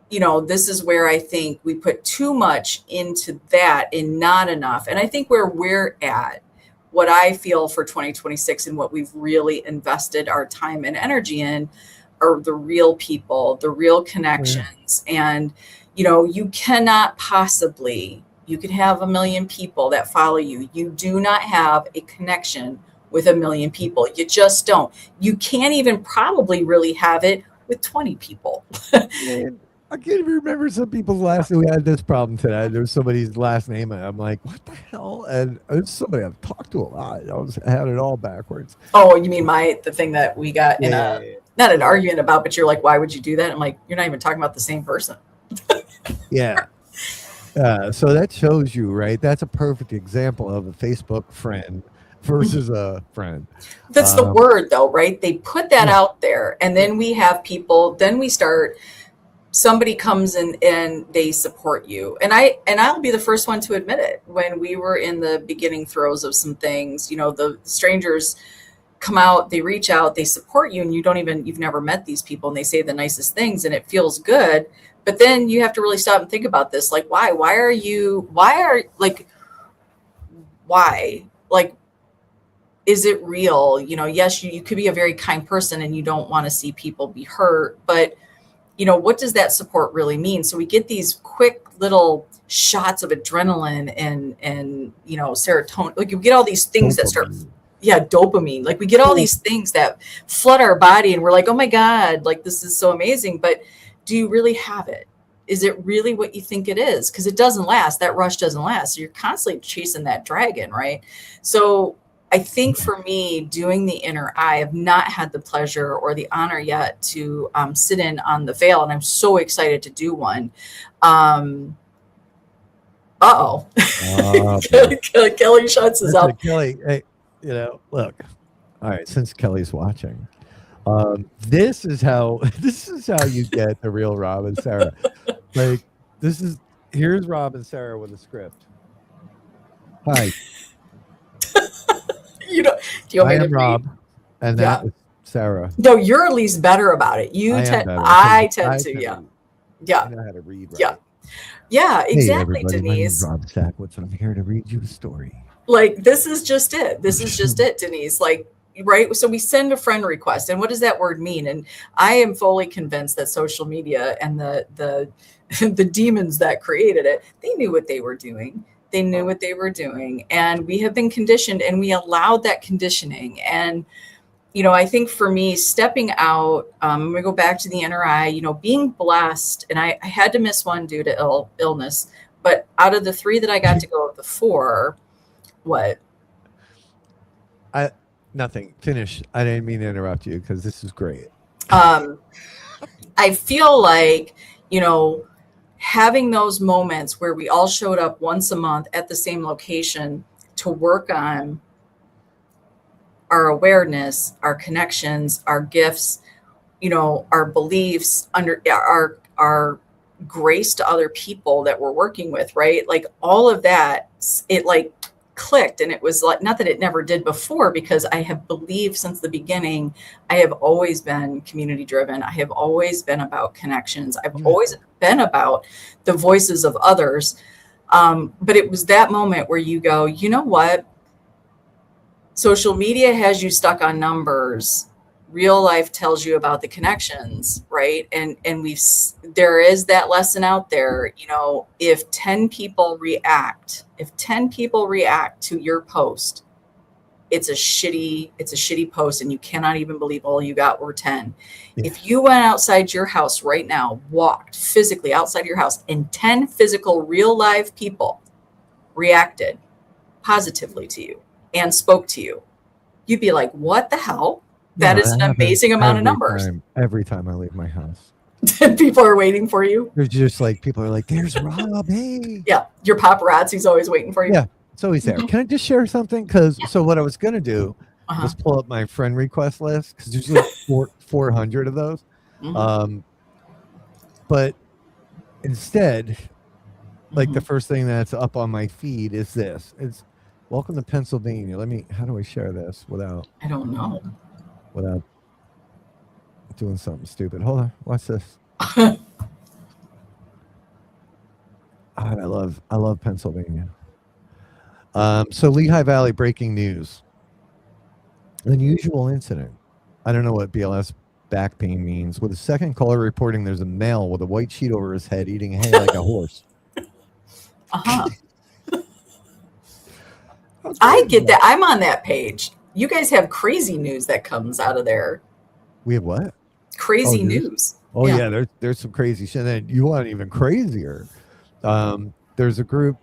this is where I think we put too much into that and not enough. And I think where we're at, what I feel for 2026 and what we've really invested our time and energy in are the real people, the real connections. And, you cannot possibly, you could have 1 million people that follow you. You do not have a connection with 1 million people. You just don't. You can't even probably really have it with 20 people. I can't even remember some people's last name. We had this problem today. There was somebody's last name, and I'm like, what the hell? And it's somebody I've talked to a lot. I had it all backwards. Oh, you mean the thing that we got not an argument about, but you're like, why would you do that? I'm like, you're not even talking about the same person. Yeah. So that shows you, right? That's a perfect example of a Facebook friend versus a friend. That's the word, though, right? They put that out there, and then we have people, then we start, somebody comes in and they support you. And I'll be the first one to admit it. When we were in the beginning throes of some things, the strangers come out, they reach out, they support you, and you've never met these people, and they say the nicest things, and it feels good. But then you have to really stop and think about this. Like, why? Like, is it real? Yes, you could be a very kind person and you don't want to see people be hurt, but what does that support really mean? So we get these quick little shots of adrenaline and serotonin. Like, you get all these things that start, dopamine. Like, we get all these things that flood our body, and we're like, oh my God, like, this is so amazing. But do you really have it? Is it really what you think it is? Because it doesn't last. That rush doesn't last. So you're constantly chasing that dragon, right? So I think for me, doing the Inner Eye, I've not had the pleasure or the honor yet to sit in on the Veil, and I'm so excited to do one. Kelly shuts his up. Kelly, hey, look. All right, since Kelly's watching, this is how you get the real Rob and Sarah. Like, here's Rob and Sarah with a script. Hi. Do you want I me am to Rob, and that is Sarah. No, you're at least better about it. I tend to. I know how to read. Right? Yeah, exactly, hey, everybody, Denise. my name's Rob Sackwitz, and I'm here to read you a story. Like, this is just it, Denise. Like, right? So we send a friend request, and what does that word mean? And I am fully convinced that social media and the the demons that created it, they knew what they were doing. They knew what they were doing, and we have been conditioned, and we allowed that conditioning. And, I think for me, stepping out, I'm going to go back to the Inner Eye, being blessed. And I had to miss one due to illness, but out of the 3 that I got to go, the 4, what? Nothing. Finish. I didn't mean to interrupt you, because this is great. I feel like, having those moments where we all showed up once a month at the same location to work on our awareness, our connections, our gifts, our beliefs, under our grace to other people that we're working with, right? Like all of that, it like clicked. And it was like, not that it never did before, because I have believed since the beginning, I have always been community driven. I have always been about connections. I've always been about the voices of others. But it was that moment where you go, you know what? Social media has you stuck on numbers. Real life tells you about the connections, right? And there is that lesson out there, if 10 people react to your post, it's a shitty post, and you cannot even believe all you got were 10. Yeah. If you went outside your house right now, walked physically outside your house, and 10 physical real live people reacted positively to you and spoke to you, you'd be like, what the hell? That is an amazing amount of numbers. Every time I leave my house. People are waiting for you. There's just like, people are like, there's Rob, hey. Yeah, your paparazzi's always waiting for you. Yeah, it's always there. Can I just share something? So what I was going to do was pull up my friend request list, because there's like 400 of those. But instead, like the first thing that's up on my feed is this. It's welcome to Pennsylvania. How do I share this without? I don't know. Without doing something stupid. Hold on. Watch this. I love Pennsylvania. So Lehigh Valley breaking news. Unusual incident. I don't know what BLS back pain means. With a second caller reporting there's a male with a white sheet over his head eating hay like a horse. I get that. I'm on that page. You guys have crazy news that comes out of there. We have what? Crazy news. Oh yeah, there's some crazy shit. And you want even crazier. There's a group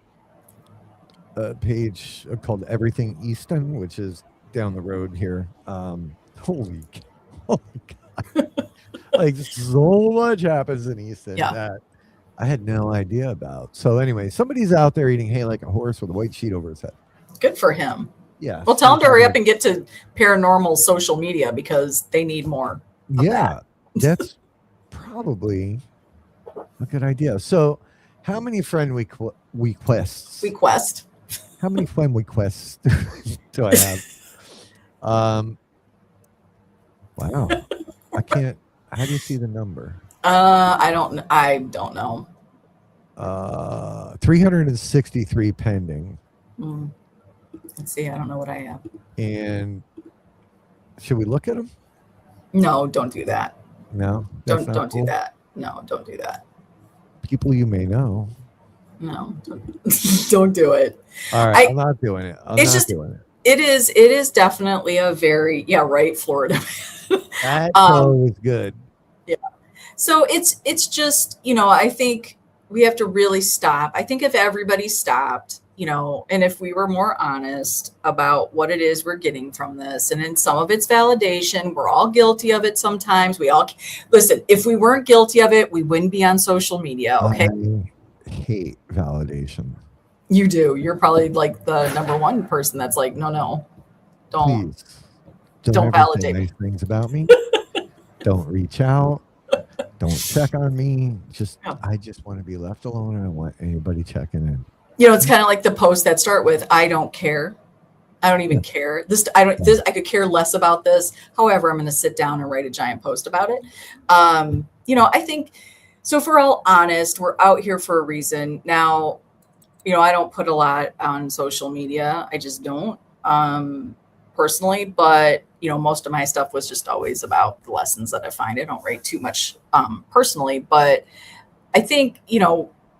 page called Everything Easton, which is down the road here. Holy God. Like so much happens in Easton that I had no idea about. So anyway, somebody's out there eating hay like a horse with a white sheet over his head. Good for him. Yeah. Well, tell him to hurry up and get to paranormal social media, because they need more. That's probably a good idea. So how many friend requests? How many friend requests do I have? Wow. I can't. How do you see the number? I don't know. 363 pending. Let's see. I don't know what I have. And should we look at them? No, don't do that. No, don't do that. No, don't do that. People you may know. No, don't do it. All right, I'm not doing it. It is definitely a very Florida. That was good. Yeah. So it's just, I think we have to really stop. I think if everybody stopped, and if we were more honest about what it is we're getting from this, and in some of it's validation, we're all guilty of it sometimes. Listen, if we weren't guilty of it, we wouldn't be on social media. Okay. I hate validation. You do. You're probably like the number one person that's like, no, don't validate nice things about me. Don't reach out. Don't check on me. I just want to be left alone. I don't want anybody checking in. It's kind of like the posts that start with, I don't care. I don't even care. I could care less about this. However, I'm going to sit down and write a giant post about it. I think, so if we're all honest, we're out here for a reason. Now, I don't put a lot on social media. I just don't, personally, but, most of my stuff was just always about the lessons that I find. I don't write too much, personally, but I think,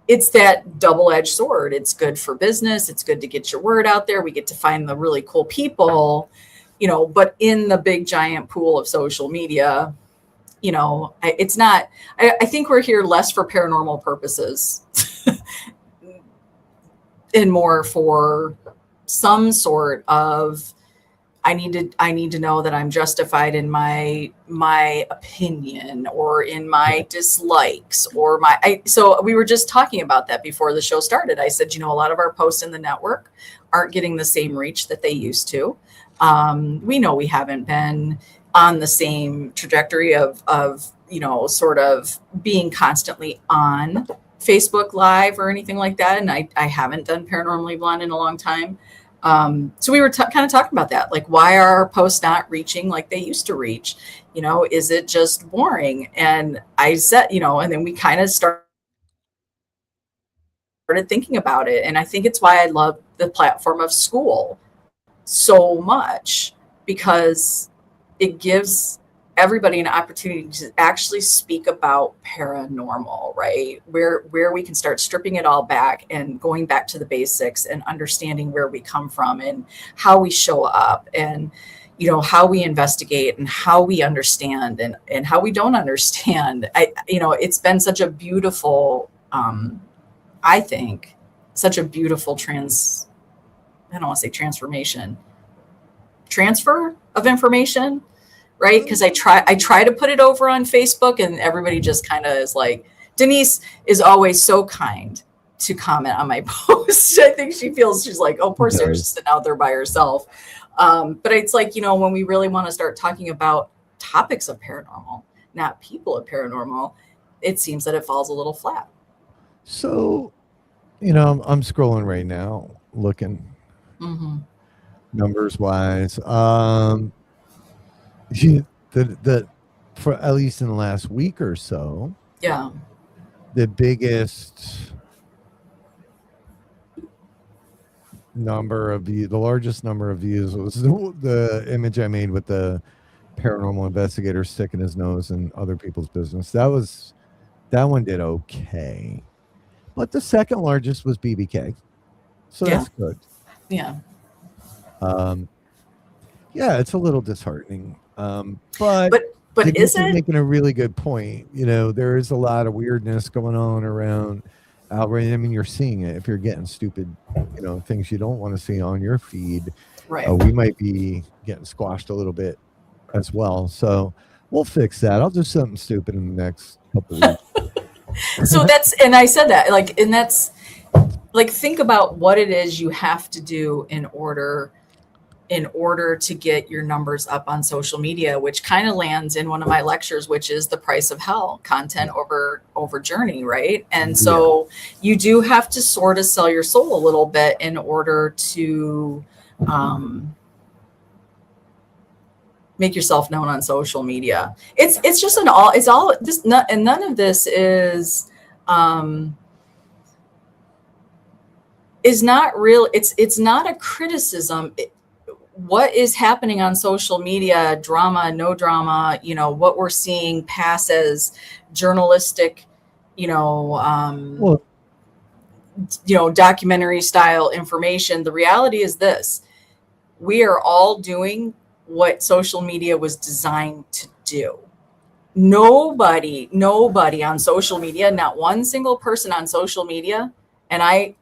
it's that double-edged sword. It's good for business. It's good to get your word out there. We get to find the really cool people, but in the big giant pool of social media, it's not, I think we're here less for paranormal purposes and more for some sort of I need to know that I'm justified in my opinion or in my dislikes or so we were just talking about that before the show started. I said, a lot of our posts in the network aren't getting the same reach that they used to. We know we haven't been on the same trajectory of sort of being constantly on Facebook Live or anything like that. And I haven't done Paranormally Blonde in a long time. So we were kind of talking about that, like, why are our posts not reaching like they used to reach? Is it just boring? And I said, and then we kind of started thinking about it. And I think it's why I love the platform of school so much, because it gives everybody an opportunity to actually speak about paranormal, right? Where we can start stripping it all back and going back to the basics and understanding where we come from and how we show up and, how we investigate and how we understand and how we don't understand. It's been such a beautiful, I think, such a beautiful I don't want to say transfer of information, right? Because I try to put it over on Facebook and everybody just kind of is like, Denise is always so kind to comment on my posts. I think she's like, oh, poor Sarah's just sitting out there by herself. But it's like, when we really want to start talking about topics of paranormal, not people of paranormal, it seems that it falls a little flat. So, I'm scrolling right now, looking numbers wise. For at least in the last week or so, yeah, the biggest number of views, the largest number of views was the image I made with the paranormal investigator sticking his nose in other people's business. That one did okay, but the second largest was BBK, so that's good. Yeah. Yeah, it's a little disheartening. But is it making a really good point? There is a lot of weirdness going on around Albury. I mean, you're seeing it if you're getting stupid, things you don't want to see on your feed. Right. We might be getting squashed a little bit as well. So we'll fix that. I'll do something stupid in the next couple of weeks. So I said that, and that's like, think about what it is you have to do in order to get your numbers up on social media, which kind of lands in one of my lectures, which is the price of hell, content over journey, right? And so you do have to sort of sell your soul a little bit in order to make yourself known on social media. It's just and none of this is not real. It's not a criticism. What is happening on social media, drama, no drama, what we're seeing pass as journalistic, documentary style information. The reality is this: we are all doing what social media was designed to do. Nobody on social media, not one single person on social media. And I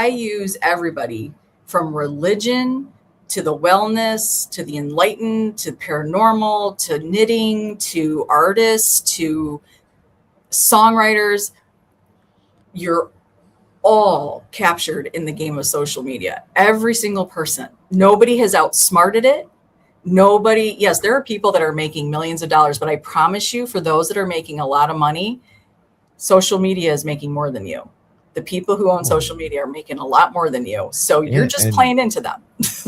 use everybody, from religion to the wellness, to the enlightened, to paranormal, to knitting, to artists, to songwriters. You're all captured in the game of social media. Every single person. Nobody has outsmarted it. Yes, there are people that are making millions of dollars, but I promise you, for those that are making a lot of money, social media is making more than you. The people who own social media are making a lot more than you. So you're just playing into them.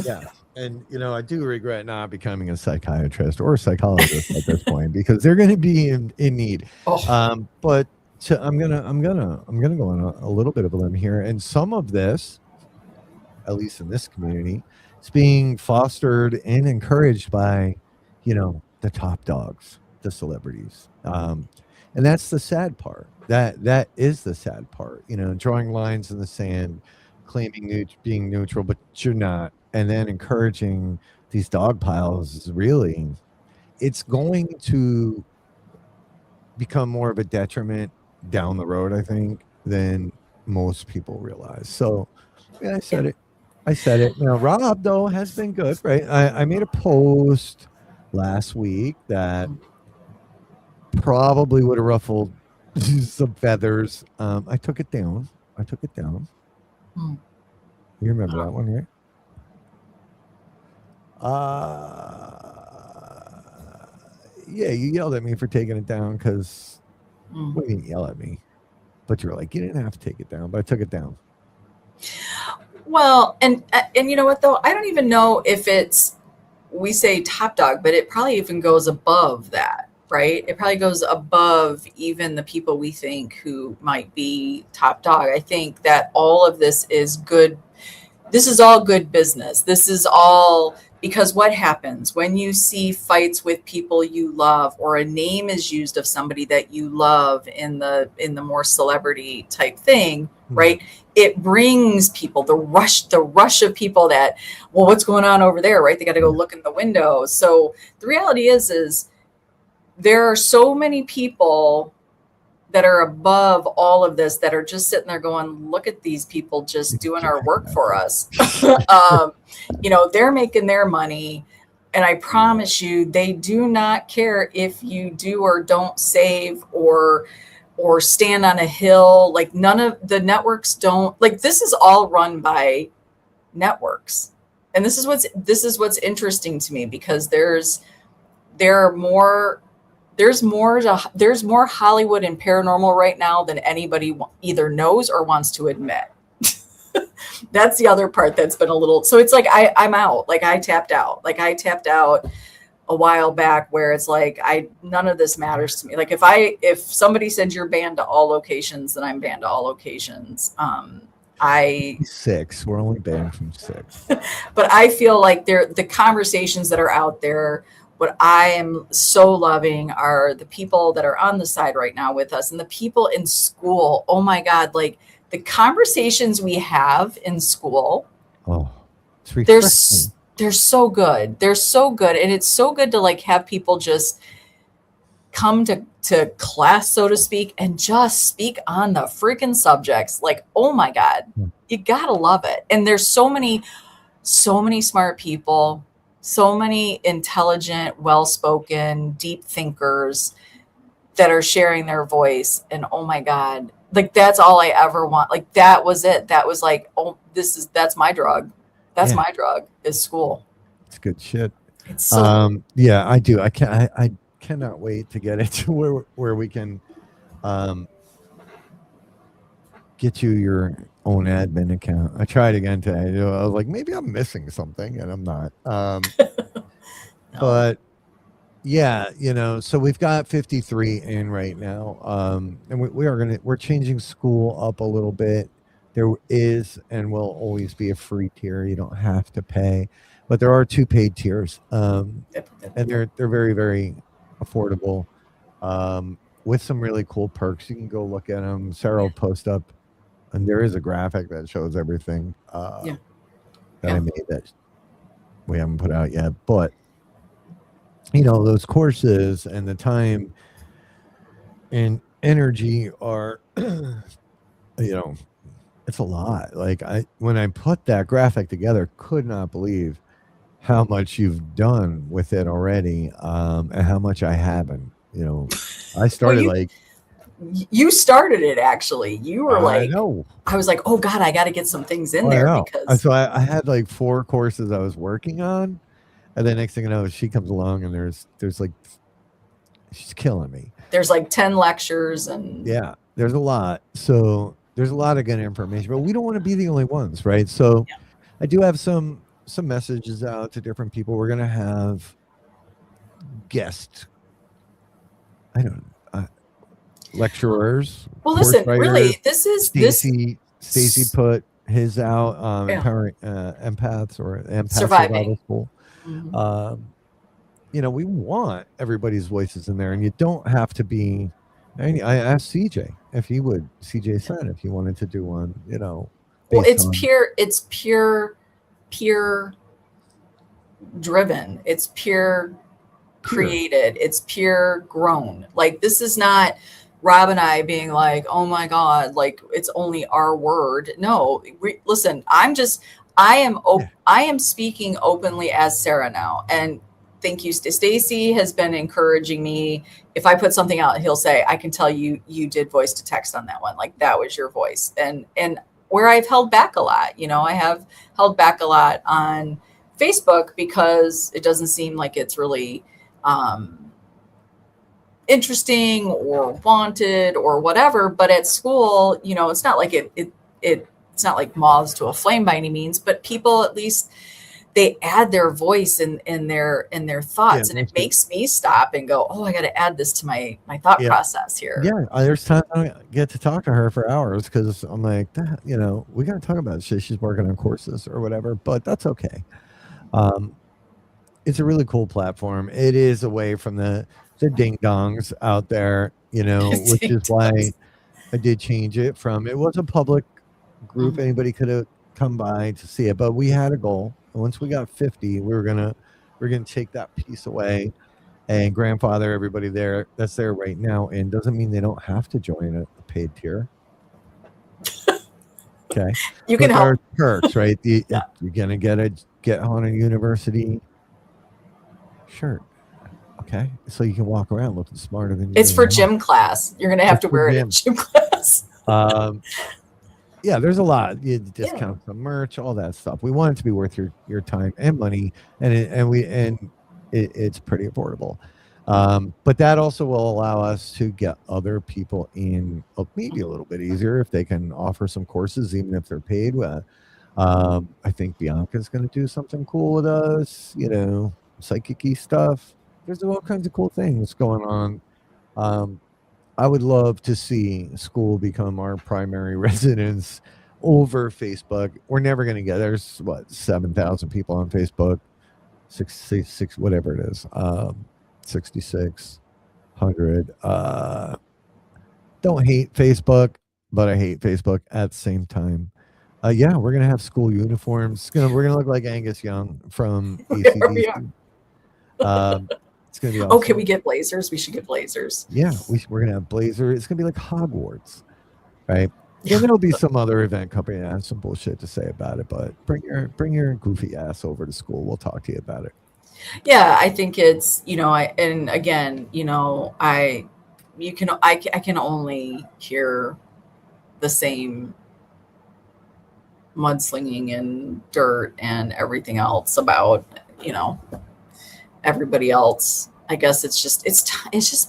Yeah. And, I do regret not becoming a psychiatrist or a psychologist at this point, because they're going to be in need. But I'm going to go on a little bit of a limb here. And some of this, at least in this community, is being fostered and encouraged by, the top dogs, the celebrities. And that's the sad part. That is the sad part, drawing lines in the sand, claiming being neutral, but you're not, and then encouraging these dog piles is really, it's going to become more of a detriment down the road, I think, than most people realize. So, I said it. I said it. Now, Rob, though, has been good, right? I made a post last week that probably would have ruffled some feathers. I took it down. I took it down. Hmm. You remember that one, right? Yeah, you yelled at me for taking it down because Hmm. well, you didn't yell at me, but you were like, you didn't have to take it down, but I took it down. Well, and you know what though? I don't even know if it's, we say top dog, but it probably even goes above that, right? It probably goes above even the people we think who might be top dog. I think that all of this is good. This is all good business. This is all because what happens when you see fights with people you love, or a name is used of somebody that you love in the more celebrity type thing, right? It brings people the rush of people that, well, what's going on over there, right? They got to go look in the window. So the reality is there are so many people that are above all of this that are just sitting there going, look at these people just doing our work for us. You know, they're making their money. And I promise you, they do not care if you do or don't save or stand on a hill. Like none of the networks don't, like, this is all run by networks. And this is what's interesting to me, because there's more Hollywood and paranormal right now than anybody either knows or wants to admit. That's the other part that's been a little, so it's like I'm out. Like I tapped out a while back, where it's like none of this matters to me. Like if somebody said you're banned to all locations, then I'm banned to all locations. 6. We're only banned from 6. But I feel like the conversations that are out there, what I am so loving are the people that are on the side right now with us, and the people in school. Oh my God. Like the conversations we have in school. Oh, it's refreshing. They're so good. They're so good. And it's so good to like have people just come to class, so to speak, and just speak on the freaking subjects. Like, oh my God, you gotta love it. And there's so many smart people, so many intelligent, well-spoken, deep thinkers that are sharing their voice. And oh my God, like that's all I ever want. Like that was it. That was like, oh, that's my drug. That's my drug is school. It's good shit. It's so yeah, I do. I cannot wait to get it to where we can get you your own admin account. I tried again today. I was like, maybe I'm missing something, and I'm not. No. But yeah, so we've got 53 in right now, and we're changing school up a little bit. There is and will always be a free tier. You don't have to pay, but there are 2 paid tiers, and they're very, very affordable, with some really cool perks. You can go look at them. Sarah will post up, and there is a graphic that shows everything that I made that we haven't put out yet. But those courses and the time and energy are, it's a lot. Like when I put that graphic together, could not believe how much you've done with it already, and how much I haven't. I started you started it actually. You were like, I was like, oh God, I got to get some things in there because. So I had like 4 courses I was working on, and then next thing you know, she comes along and there's like, she's killing me. There's like 10 lectures and there's a lot. So there's a lot of good information, but we don't want to be the only ones, right? So I do have some messages out to different people. We're gonna have guest, lecturers. Well, listen, really, this is Stacy put his out, empowering empaths or empath survival school. We want everybody's voices in there, and you don't have to be. I asked CJ if he would. CJ said if he wanted to do one, Well, it's pure driven. It's pure created. It's pure grown. Like this is not Rob and I being like, oh my God, like it's only our word. No, listen, I am speaking openly as Sarah now, and thank you. Stacy has been encouraging me. If I put something out, he'll say, I can tell you did voice to text on that one. Like that was your voice. And where I've held back a lot, I have held back a lot on Facebook because it doesn't seem like it's really interesting or wanted or whatever. But at school, it's not like it's not like moths to a flame by any means, but people at least they add their voice in their thoughts, and it makes me stop and go, oh, I got to add this to my thought process here. Yeah, there's times I get to talk to her for hours because I'm like, we got to talk about shit. She's working on courses or whatever, but that's okay. It's a really cool platform. It is away from the ding dongs out there, which is why I did change it from. It was a public group. Anybody could have come by to see it, but we had a goal. And once we got 50, we're gonna take that piece away and grandfather everybody that's there right now. And doesn't mean they don't have to join a paid tier. Okay, you can help. Perks, right? You're gonna get on a university shirt. Okay, so you can walk around looking smarter than you. It's for gym class. You're gonna have to wear it in gym class. Yeah, there's a lot. You discount some merch, all that stuff. We want it to be worth your time and money, and it's pretty affordable. But that also will allow us to get other people in maybe a little bit easier if they can offer some courses, even if they're paid. I think Bianca's going to do something cool with us. Psychic-y stuff. There's all kinds of cool things going on. I would love to see school become our primary residence over Facebook. We're never going to get there's 7,000 people on Facebook, 66 whatever it is, 6,600. Don't hate Facebook, but I hate Facebook at the same time. We're gonna have school uniforms. We're gonna look like Angus Young from ACDC. It's gonna be awesome. Oh, can we get blazers? We should get blazers. Yeah, we're gonna have blazers. It's gonna be like Hogwarts, right? Yeah, there'll be some other event company that has some bullshit to say about it, but bring your goofy ass over to school. We'll talk to you about it. Yeah, I think it's I can only hear the same mudslinging and dirt and everything else about everybody else. I guess it's just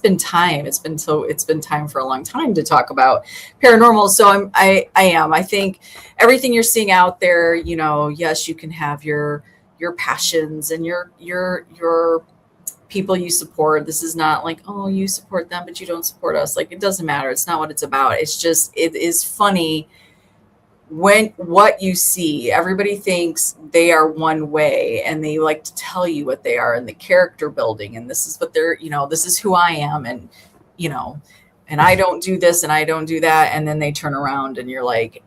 been time. It's been time for a long time to talk about paranormal. So I think everything you're seeing out there, yes, you can have your passions and your people you support. This is not like, oh, you support them, but you don't support us. Like, it doesn't matter. It's not what it's about. It's just, it is funny when what you see, everybody thinks they are one way and they like to tell you what they are in the character building. And this is what they're, this is who I am. And, and I don't do this and I don't do that. And then they turn around and you're like,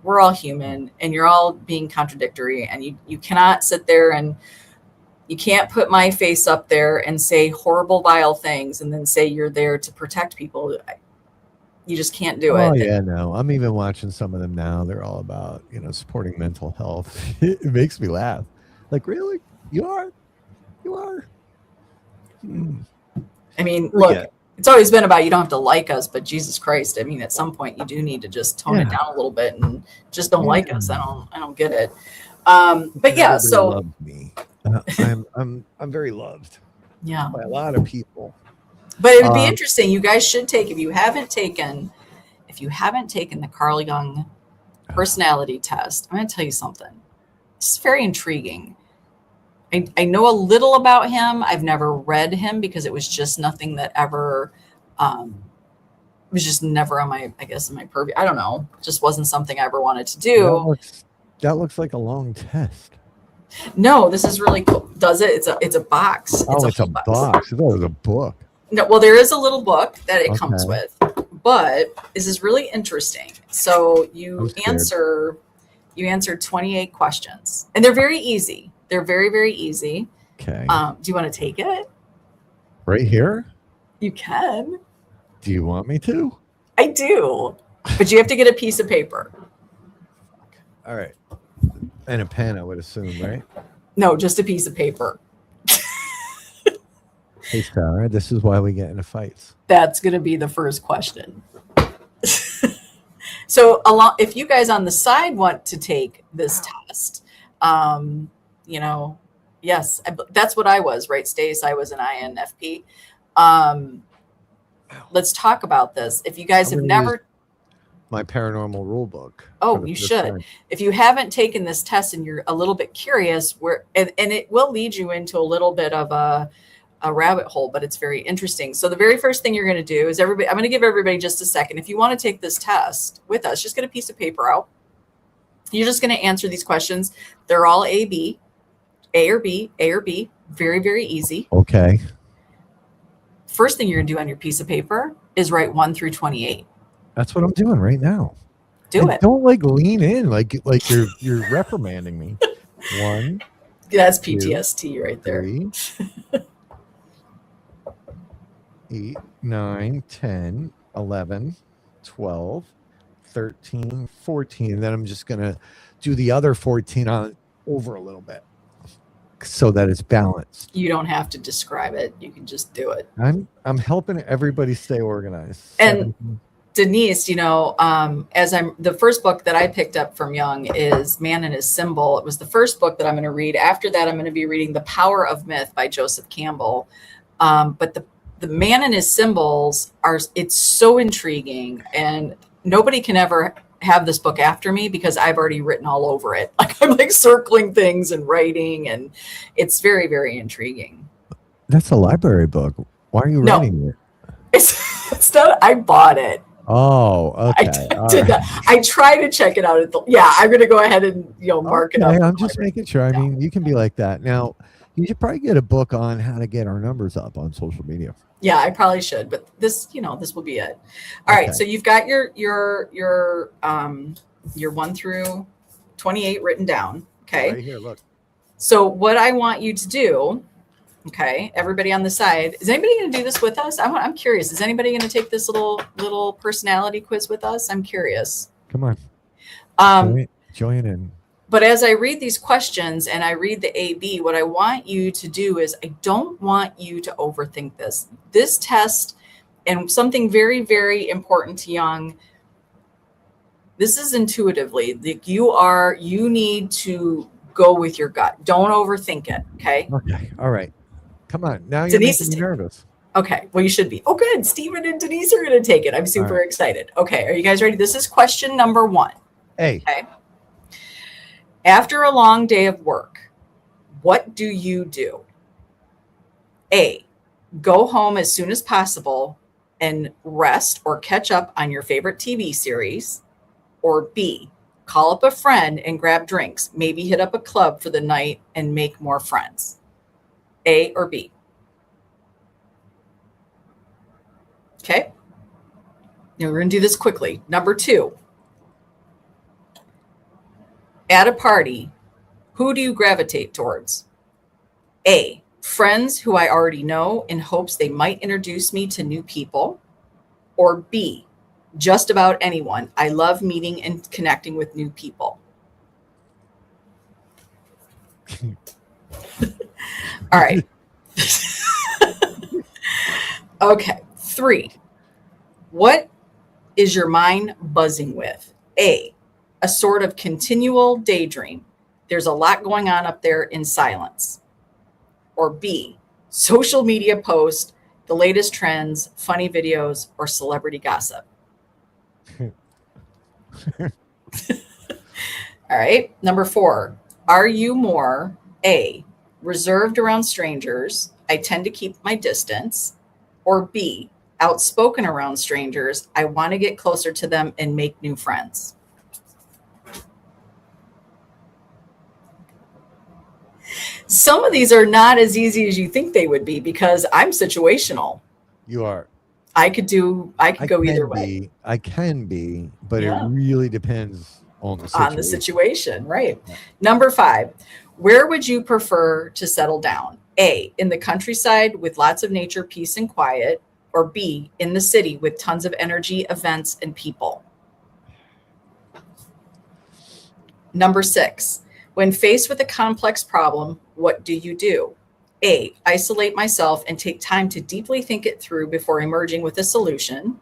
we're all human and you're all being contradictory. And you cannot sit there and you can't put my face up there and say horrible, vile things and then say you're there to protect people. You just can't do it. Oh yeah, no. I'm even watching some of them now. They're all about, supporting mental health. It makes me laugh. Like, really? You are? I mean, look, it's always been about you don't have to like us, but Jesus Christ, I mean, at some point you do need to just tone it down a little bit and just don't like us. I don't get it. But yeah, so loves me. I'm very loved. Yeah, by a lot of people. But it would be interesting. You guys should take, if you haven't taken the Carl Jung personality test, I'm going to tell you something. It's very intriguing. I know a little about him. I've never read him because it was just nothing that ever, it was just never on my purview. I don't know. It just wasn't something I ever wanted to do. That looks like a long test. No, this is really cool. Does it? It's a box. It's a box. I thought it was a book. No, well, there is a little book that it comes with, but this is really interesting. So you answer 28 questions, and they're very easy. They're very, very easy. Okay. Do you want to take it? Right here? You can. Do you want me to? I do, but you have to get a piece of paper. All right. And a pen, I would assume, right? No, just a piece of paper. Hey, Sarah, this is why we get into fights. That's going to be the first question. So if you guys on the side want to take this test, yes, that's what I was, right, Stace? I was an INFP. Let's talk about this. If you guys have never... My paranormal rule book. Oh, you should. Time. If you haven't taken this test and you're a little bit curious, and it will lead you into a little bit of a rabbit hole, but it's very interesting. So the very first thing you're going to do is I'm going to give everybody just a second. If you want to take this test with us, just get a piece of paper out. You're just going to answer these questions. They're all A or B. Very, very easy. Okay. First thing you're going to do on your piece of paper is write 1 through 28. That's what I'm doing right now. Do it. Don't lean in like you're reprimanding me. 1. That's PTSD 2, right there. 3, 8, 9, 10, 11, 12, 13, 14. And then I'm just going to do the other 14 on over a little bit so that it's balanced. You don't have to describe it. You can just do it. I'm helping everybody stay organized. And Denise, the first book that I picked up from Jung is Man and His Symbol. It was the first book that I'm going to read. After that, I'm going to be reading The Power of Myth by Joseph Campbell. But the Man and His Symbols it's so intriguing, and nobody can ever have this book after me because I've already written all over it. Like I'm like circling things and writing, and it's very, very intriguing. That's a library book. Why are you writing it? It's not. I bought it. Oh, okay. I try to check it out I'm going to go ahead and mark it up. I'm just making sure. I mean, you can be like that. Now, you should probably get a book on how to get our numbers up on social media. Yeah, I probably should, but this will be it. All right, so you've got your 1 through 28 written down. Okay. Right here, look. So what I want you to do, okay, everybody on the side, is anybody going to do this with us? I'm curious. Is anybody going to take this little personality quiz with us? I'm curious. Come on. Join in. But as I read these questions and I read the AB, what I want you to do is I don't want you to overthink this. This test, and something very, very important to Jung, this is intuitively. Like you need to go with your gut. Don't overthink it, okay? Okay, all right. Come on. Now you're making me nervous. Okay, well, you should be. Oh, good. Stephen and Denise are going to take it. I'm super excited. Okay, are you guys ready? This is question number 1. Hey. Okay. After a long day of work, what do you do? A, go home as soon as possible and rest or catch up on your favorite TV series. Or B, call up a friend and grab drinks, maybe hit up a club for the night and make more friends. A or B? Okay. Now we're going to do this quickly. Number 2. At a party, who do you gravitate towards? A, friends who I already know in hopes they might introduce me to new people. Or B, just about anyone. I love meeting and connecting with new people. All right. Okay. 3. What is your mind buzzing with? A, a sort of continual daydream. There's a lot going on up there in silence. Or B, social media posts, the latest trends, funny videos, or celebrity gossip. All right. Number 4, are you more A, reserved around strangers, I tend to keep my distance, or B, outspoken around strangers, I want to get closer to them and make new friends? Some of these are not as easy as you think they would be because I'm situational. You are. I could go either way. I can be, but it really depends on the situation. Right. Yeah. Number 5, where would you prefer to settle down? A, in the countryside with lots of nature, peace, and quiet. Or B, in the city with tons of energy, events, and people. Number 6, When faced with a complex problem, what do you do? A, isolate myself and take time to deeply think it through before emerging with a solution.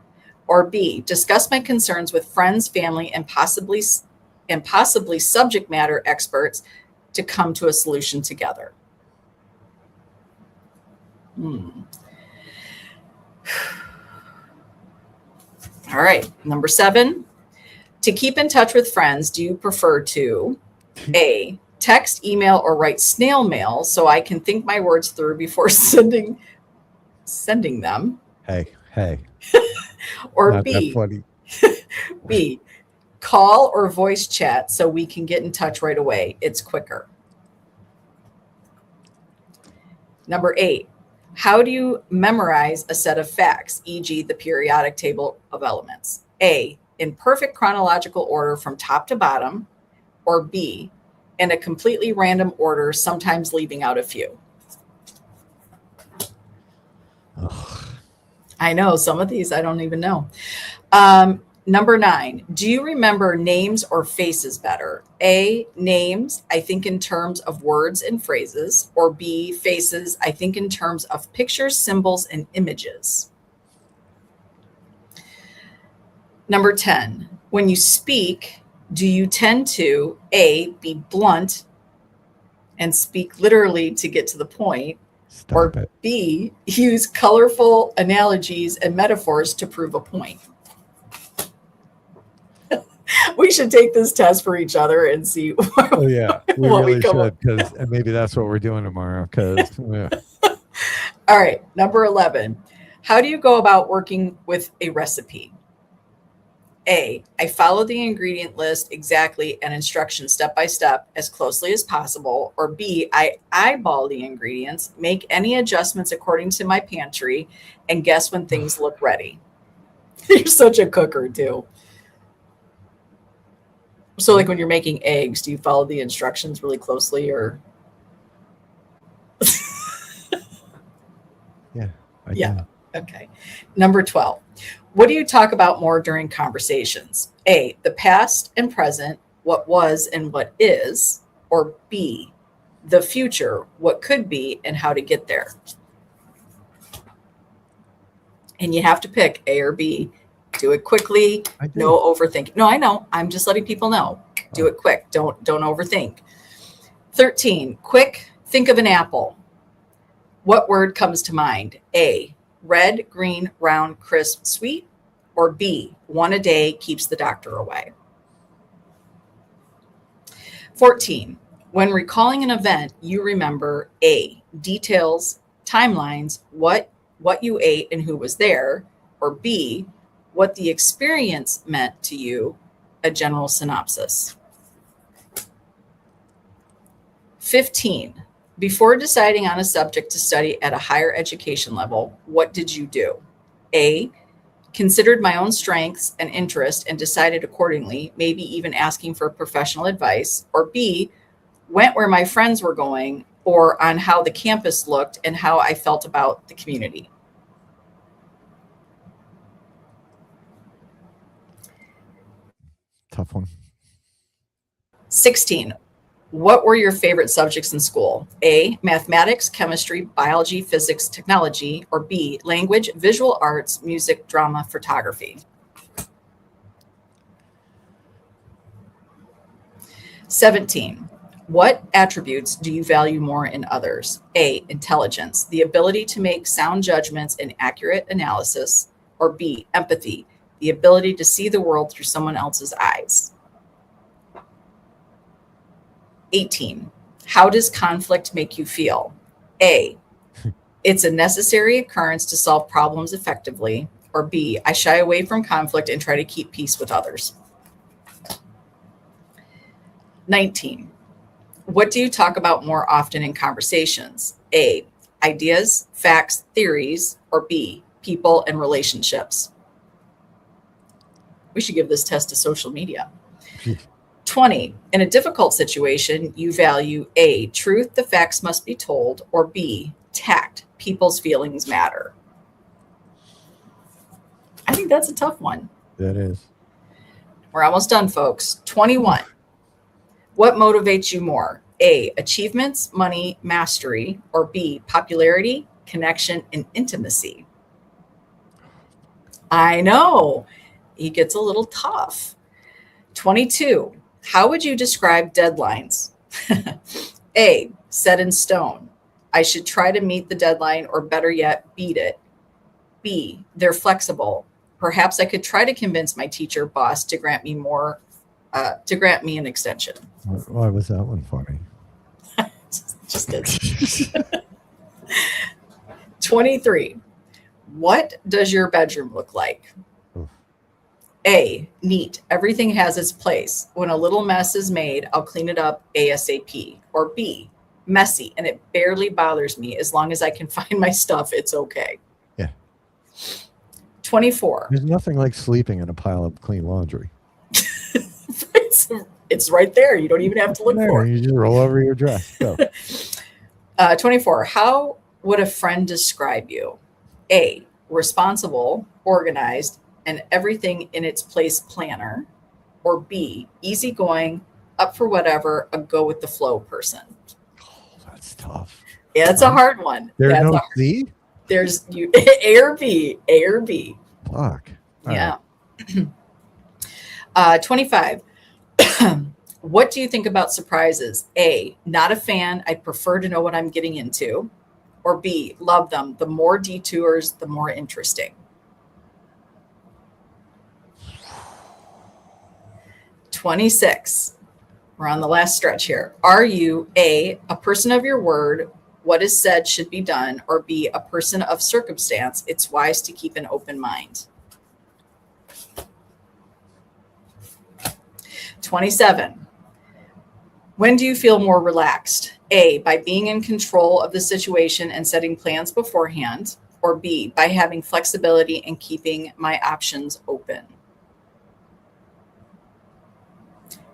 Or B, discuss my concerns with friends, family, and possibly subject matter experts to come to a solution together. All right, number 7. To keep in touch with friends, do you prefer to A, text, email, or write snail mail so I can think my words through before sending them? Hey. Or Not that B, funny. B, call or voice chat so we can get in touch right away. It's quicker. Number 8, how do you memorize a set of facts, e.g. the periodic table of elements? A, in perfect chronological order from top to bottom, or B, in a completely random order, sometimes leaving out a few? Ugh. I know some of these I don't even know. Number 9, do you remember names or faces better? A, names, I think in terms of words and phrases, or B, faces, I think in terms of pictures, symbols, and images. Number 10, when you speak, do you tend to A, be blunt and speak literally to get to the point, Stop it. B, use colorful analogies and metaphors to prove a point? We should take this test for each other and see Oh yeah, we what we really come should, up. because maybe that's what we're doing tomorrow. Because All right, number 11. How do you go about working with a recipe? A, I follow the ingredient list exactly and instructions step by step as closely as possible. Or B, I eyeball the ingredients, make any adjustments according to my pantry, and guess when things look ready. You're such a cooker, too. So, like when you're making eggs, do you follow the instructions really closely, or? yeah, I Yeah. do. Okay. Number 12. What do you talk about more during conversations? A, the past and present, what was and what is, or B, the future, what could be and how to get there? And you have to pick A or B. Do it quickly. I do. No overthinking. No, I know. I'm just letting people know. Do it quick. Don't overthink. 13. Quick. Think of an apple. What word comes to mind? A, red, green, round, crisp, sweet, or B, one a day keeps the doctor away? 14. When recalling an event, you remember A, details, timelines, what you ate and who was there, or B, what the experience meant to you, a general synopsis. 15. Before deciding on a subject to study at a higher education level, what did you do? A, considered my own strengths and interest and decided accordingly, maybe even asking for professional advice. Or B, went where my friends were going or on how the campus looked and how I felt about the community. Tough one. 16. What were your favorite subjects in school? A, mathematics, chemistry, biology, physics, technology, or B, language, visual arts, music, drama, photography? 17. What attributes do you value more in others? A, intelligence, the ability to make sound judgments and accurate analysis, or B, empathy, the ability to see the world through someone else's eyes. 18. How does conflict make you feel? A, it's a necessary occurrence to solve problems effectively. Or B, I shy away from conflict and try to keep peace with others. 19. What do you talk about more often in conversations? A, ideas, facts, theories, or B, people and relationships? We should give this test to social media. 20. In a difficult situation, you value A, truth, the facts must be told, or B, tact, people's feelings matter. I think that's a tough one. That is. We're almost done, folks. 21. What motivates you more? A, achievements, money, mastery, or B, popularity, connection, and intimacy? I know. He gets a little tough. 22. How would you describe deadlines? A, set in stone. I should try to meet the deadline, or better yet, beat it. B, they're flexible. Perhaps I could try to convince my teacher boss to grant me an extension. Why was that one funny? Just did. 23. What does your bedroom look like? A, neat. Everything has its place. When a little mess is made, I'll clean it up ASAP. Or B, messy, and it barely bothers me. As long as I can find my stuff, it's okay. Yeah. 24. There's nothing like sleeping in a pile of clean laundry. It's right there. You don't even have to look for it. You just roll over your dress. Go. 24. How would a friend describe you? A, responsible, organized, and everything in its place planner. Or B, easygoing, up for whatever, a go with the flow person. Oh, that's tough. Yeah, it's a hard one. There's That's no C? There's you A or B. A or B. Fuck. All Yeah. right. 25. What do you think about surprises? A, not a fan. I'd prefer to know what I'm getting into. Or B, love them. The more detours, the more interesting. 26. We're on the last stretch here. Are you A, a person of your word? What is said should be done. Or B, a person of circumstance? It's wise to keep an open mind. 27. When do you feel more relaxed? A, by being in control of the situation and setting plans beforehand. Or B, by having flexibility and keeping my options open.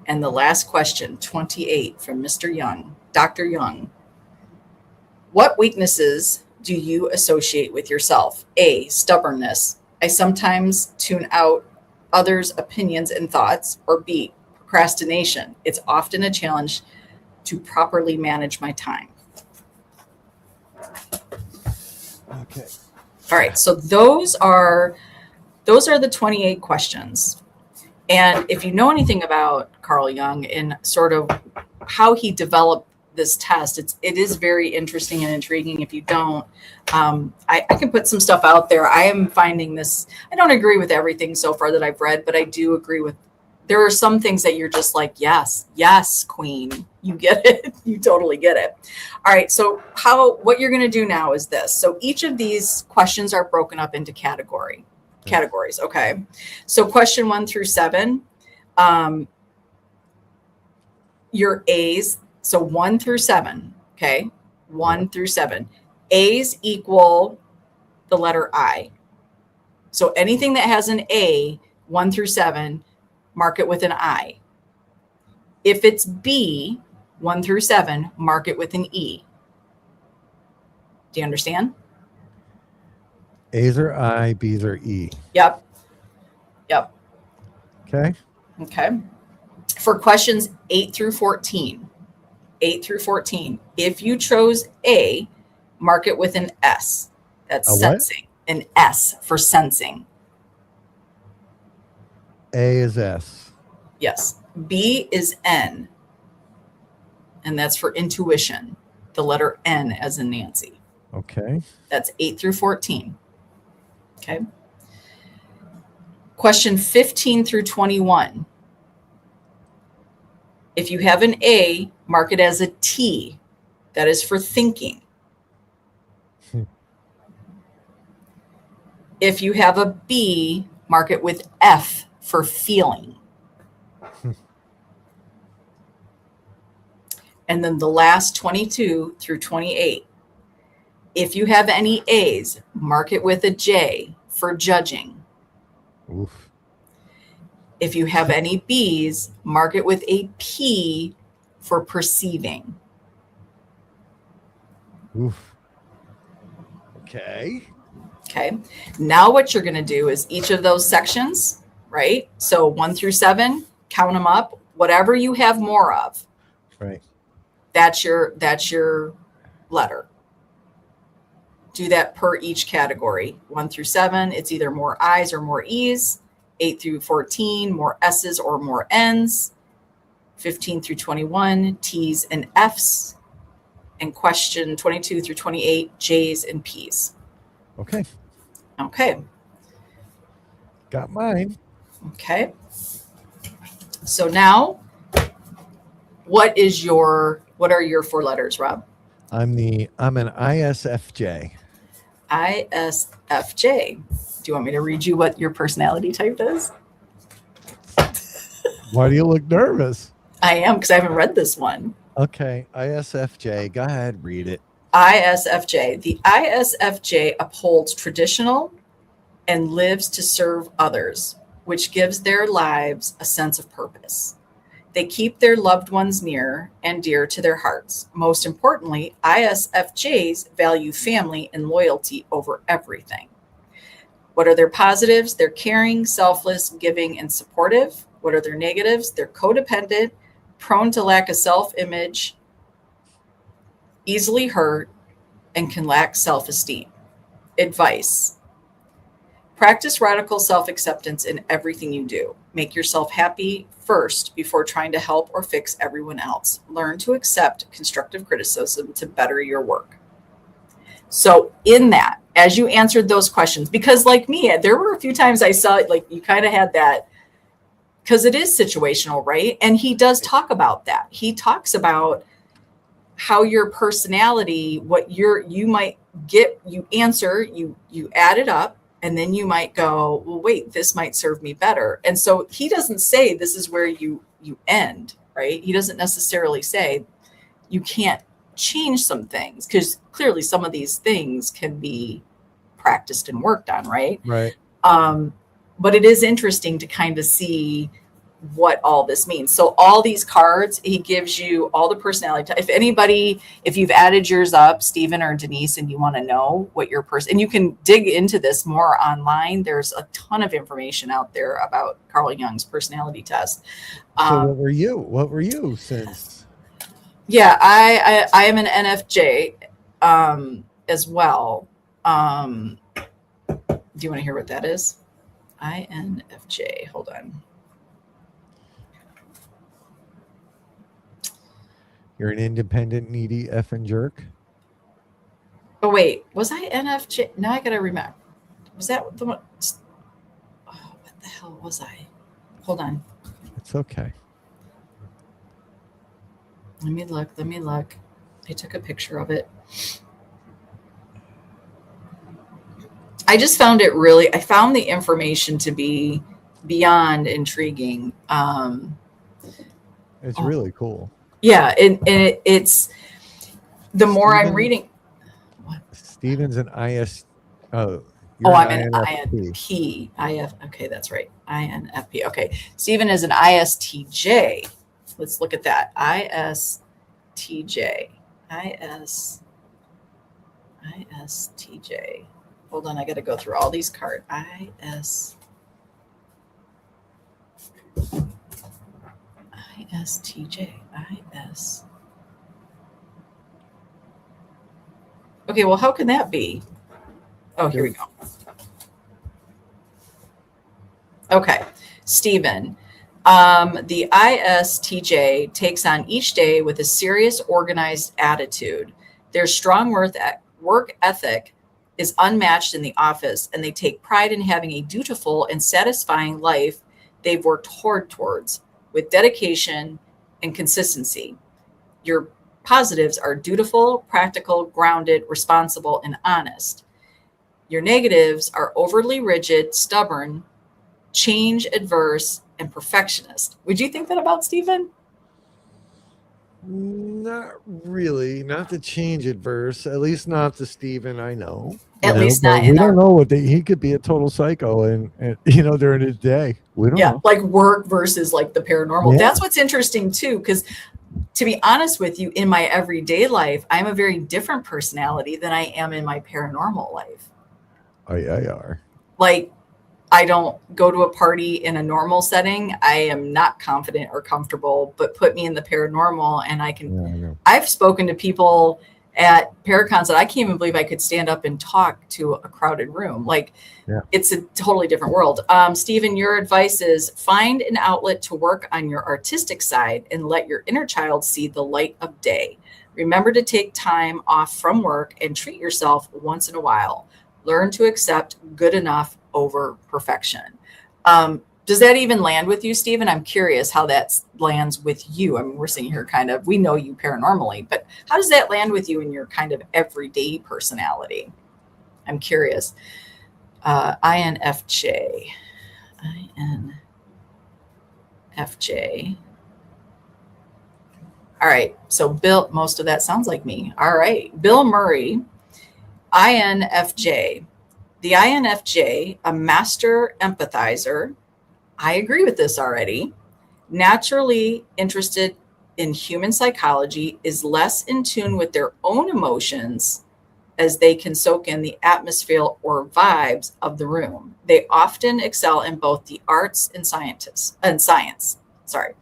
And the last question, 28, from Mr. Young, Dr. Young. What weaknesses do you associate with yourself? A, stubbornness. I sometimes tune out others' opinions and thoughts. Or B, procrastination. It's often a challenge to properly manage my time. Okay. All right, so those are the 28 questions. And if you know anything about Carl Jung and sort of how he developed this test, it is very interesting and intriguing. If you don't, I can put some stuff out there. I am finding this, I don't agree with everything so far that I've read, but I do agree with, there are some things that you're just like, yes, queen, you get it. You totally get it. All right. So what you're going to do now is this. So each of these questions are broken up into categories. Okay. So question 1 through 7, your A's. So 1 through 7. Okay. 1 through 7. A's equal the letter I. So anything that has an A, 1 through 7, mark it with an I. If it's B, 1 through 7, mark it with an E. Do you understand? A's are I, B's are E. Yep. Okay. Okay. For questions 8 through 14, if you chose A, mark it with an S. That's A what? sensing. An S for sensing. A is S. Yes. B is N. And that's for intuition. The letter N as in Nancy. Okay. That's 8 through 14. Okay. Question 15 through 21. If you have an A, mark it as a T. That is for thinking. If you have a B, mark it with F for feeling. And then the last 22 through 28. If you have any A's, mark it with a J for judging. Oof. If you have any B's, mark it with a P for perceiving. Oof. Okay. Okay. Now what you're going to do is each of those sections, right? So 1 through 7, count them up. Whatever you have more of, Right. That's your letter. Do that per each category. 1 through 7, it's either more I's or more E's. 8 through 14, more S's or more N's. 15 through 21, T's and F's. And question 22 through 28, J's and P's. Okay. Okay. Got mine. Okay. So now, what are your 4 letters, Rob? I'm an ISFJ. ISFJ. Do you want me to read you what your personality type is? Why do you look nervous? I am, because I haven't read this one. Okay, ISFJ. Go ahead, read it. ISFJ. The ISFJ upholds traditional and lives to serve others, which gives their lives a sense of purpose. They keep their loved ones near and dear to their hearts. Most importantly, ISFJs value family and loyalty over everything. What are their positives? They're caring, selfless, giving, and supportive. What are their negatives? They're codependent, prone to lack of self-image, easily hurt, and can lack self-esteem. Advice. Practice radical self-acceptance in everything you do. Make yourself happy first before trying to help or fix everyone else. Learn to accept constructive criticism to better your work. So in that, as you answered those questions, because like me, there were a few times I saw like you kind of had that, because it is situational, right? And he does talk about that. He talks about how your personality, what you might get, you answer, you add it up, and then you might go, well, wait, this might serve me better. And so he doesn't say this is where you end, right? He doesn't necessarily say you can't change some things, because clearly some of these things can be practiced and worked on, right? Right. But it is interesting to kind of see what all this means. So all these cards, he gives you all the personality. If you've added yours up, Stephen or Denise, and you want to know what your person, and you can dig into this more online. There's a ton of information out there about Carl Jung's personality test. So what were you? What were you since? Yeah, I am an NFJ as well. Do you want to hear what that is? INFJ. Hold on. You're an independent, needy effing jerk. Oh wait, was I NFJ? Now I gotta remember. Was that the one? Oh, what the hell was I? Hold on. It's okay. Let me look. I took a picture of it. I just found it really, I found the information to be beyond intriguing. It's really cool. Yeah, and it's the more I'm reading. What? Steven's an IS. Oh, I'm an INFP. Okay, that's right. INFP. Okay, Stephen is an ISTJ. Let's look at that. ISTJ. ISTJ. Hold on, I got to go through all these cards. ISTJ. Okay, well, how can that be? Oh, here we go. Okay, Stephen. The ISTJ takes on each day with a serious, organized attitude. Their strong work ethic is unmatched in the office, and they take pride in having a dutiful and satisfying life they've worked hard towards with dedication and consistency. Your positives are dutiful, practical, grounded, responsible, and honest. Your negatives are overly rigid, stubborn, change adverse, and perfectionist. Would you think that about Stephen? Not really. Not the change adverse. At least not the Stephen I know. At least not. We don't know what he could be a total psycho and during his day. We don't know. Like work versus like the paranormal. Yeah. That's what's interesting too, because to be honest with you, in my everyday life, I'm a very different personality than I am in my paranormal life. Oh yeah, you are. Like I don't go to a party in a normal setting. I am not confident or comfortable, but put me in the paranormal and I can, I've spoken to people at Paracons that I can't even believe I could stand up and talk to a crowded room. Like it's a totally different world. Stephen, your advice is find an outlet to work on your artistic side and let your inner child see the light of day. Remember to take time off from work and treat yourself once in a while. Learn to accept good enough over perfection. Does that even land with you, Stephen? I'm curious how that lands with you. I mean, we're sitting here kind of, we know you paranormally, but how does that land with you in your kind of everyday personality? I'm curious. INFJ. INFJ. All right. So Bill, most of that sounds like me. All right. Bill Murray, INFJ. The INFJ, a master empathizer. I agree with this already. Naturally interested in human psychology, is less in tune with their own emotions as they can soak in the atmosphere or vibes of the room. They often excel in both the arts and science. Sorry.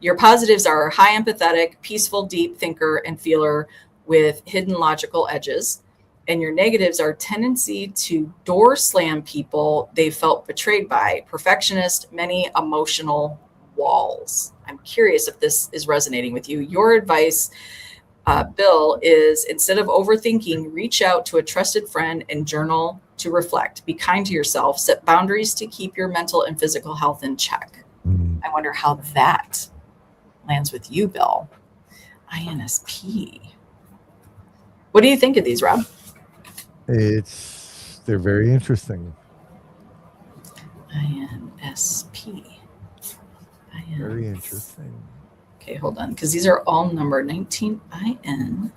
Your positives are high empathetic, peaceful, deep thinker and feeler with hidden logical edges. And your negatives are tendency to door slam people they felt betrayed by, perfectionist, many emotional walls. I'm curious if this is resonating with you. Your advice, Bill, is instead of overthinking, reach out to a trusted friend and journal to reflect. Be kind to yourself. Set boundaries to keep your mental and physical health in check. I wonder how that lands with you, Bill. INSP. What do you think of these, Rob? They're very interesting. INSP. Very interesting. Okay, hold on, because these are all numbered. 19 IN.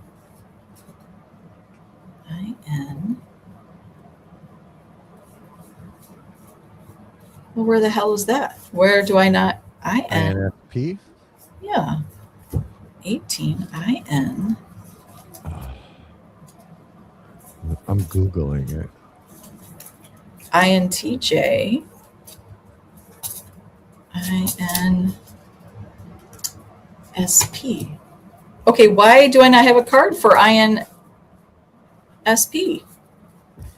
Well, where the hell is that? Where do I not? INFP? Yeah. 18 IN. I'm Googling it. INTJ. INSP. Okay, why do I not have a card for INSP?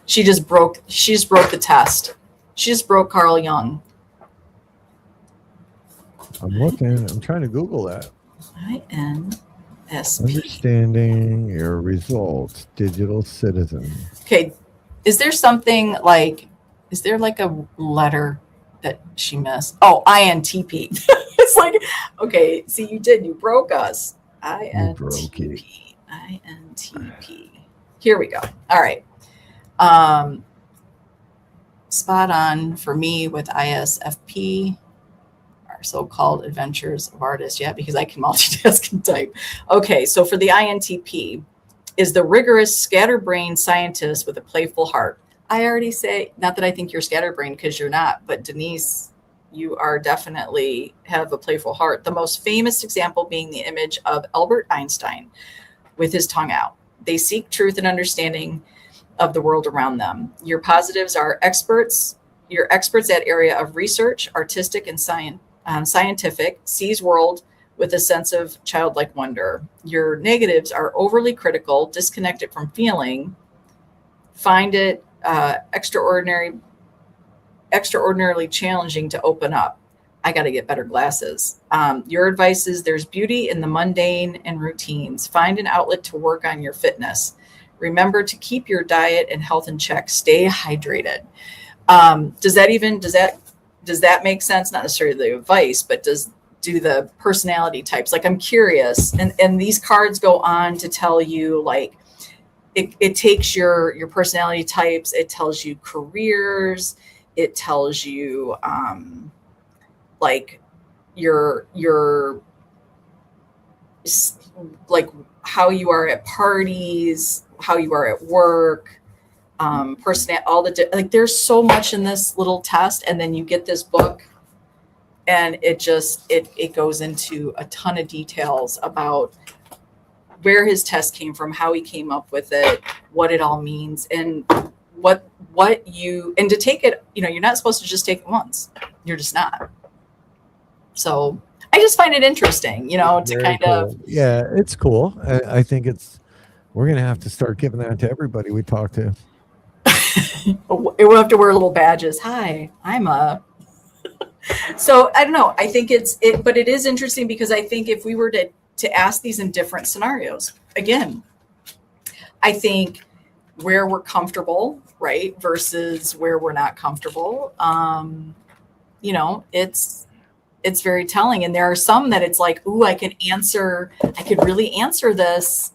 She just broke the test. She just broke Carl Jung. I'm looking. I'm trying to Google that. INSP. Understanding your results, digital citizen. Okay, is there something like, is there like a letter that she missed? Oh, INTP. It's like, okay, see, you broke us. INTP. INTP. Here we go. All right. Spot on for me with ISFP. So-called adventures of artists. Yeah, because I can multitask and type. Okay, so for the INTP is the rigorous scatterbrained scientist with a playful heart. I already say, not that I think you're scatterbrained because you're not, but Denise, you are definitely have a playful heart. The most famous example being the image of Albert Einstein with his tongue out. They seek truth and understanding of the world around them. Your positives are experts. You're experts at area of research, artistic and scientific, sees world with a sense of childlike wonder. Your negatives are overly critical, disconnected from feeling, find it extraordinarily challenging to open up. I got to get better glasses. Your advice is there's beauty in the mundane and routines. Find an outlet to work on your fitness. Remember to keep your diet and health in check. Stay hydrated. Does that make sense? Not necessarily the advice, but do the personality types? Like, I'm curious. And these cards go on to tell you, like, it takes your personality types. It tells you careers. It tells you, like your like how you are at parties, how you are at work, like there's so much in this little test, and then you get this book and it goes into a ton of details about where his test came from, how he came up with it, what it all means. And what you, and to take it, you're not supposed to just take it once. You're just not. So I just find it interesting, to Very kind cool. of. Yeah, it's cool. I think we're gonna have to start giving that to everybody we talk to. We'll have to wear little badges. Hi, I'm a. So I don't know. I think but it is interesting because I think if we were to ask these in different scenarios, again, I think where we're comfortable, right, versus where we're not comfortable, it's very telling. And there are some that it's like, ooh, I could really answer this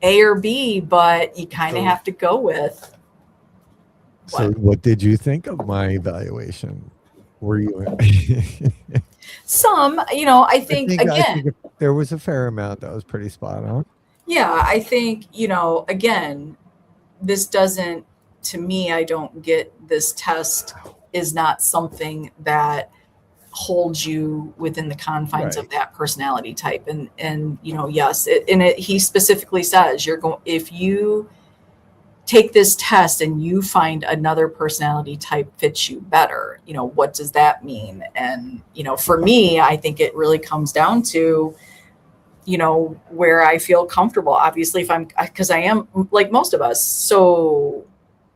A or B, but you kind of have to go with. So what did you think of my evaluation? Were you some, I think again, there was a fair amount that was pretty spot on. Yeah, I think, again, this doesn't, to me, I don't get this test is not something that holds you within the confines of that personality type. And yes, he specifically says if you take this test and you find another personality type fits you better, what does that mean? And, for me, I think it really comes down to, where I feel comfortable. Obviously, because I am, like most of us, so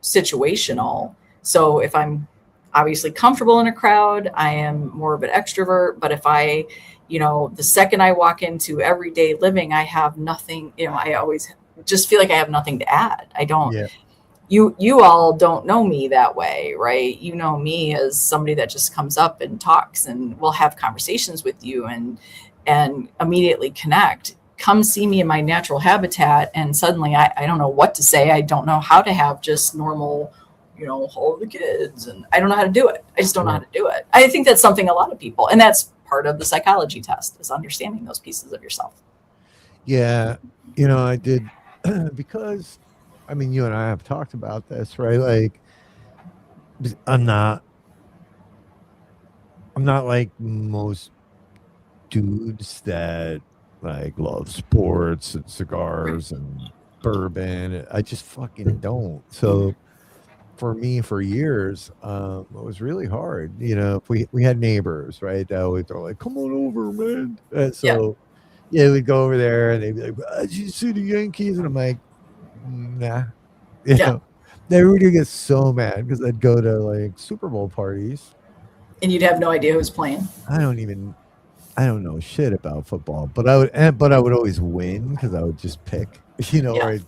situational. So if I'm obviously comfortable in a crowd, I am more of an extrovert. But if I, the second I walk into everyday living, I have nothing, I always just feel like I have nothing to add. I don't, you all don't know me that way, right? You know me as somebody that just comes up and talks and will have conversations with you and immediately connect. Come see me in my natural habitat, and suddenly I don't know what to say. I don't know how to have just normal, hold the kids, and I don't know how to do it. I just don't know how to do it. I think that's something a lot of people, and that's part of the psychology test, is understanding those pieces of yourself. Yeah, I did because, you and I have talked about this, right? Like, I'm not like most dudes that like love sports and cigars and bourbon. I just fucking don't. So for me, for years, it was really hard. If we had neighbors, right, that would throw like, "Come on over, man." And so we'd go over there and they'd be like, "Did you see the Yankees?" And I'm like, nah. They would get so mad because I'd go to like Super Bowl parties and you'd have no idea who's playing. I don't know shit about football, but I would always win because I would just pick, or I'd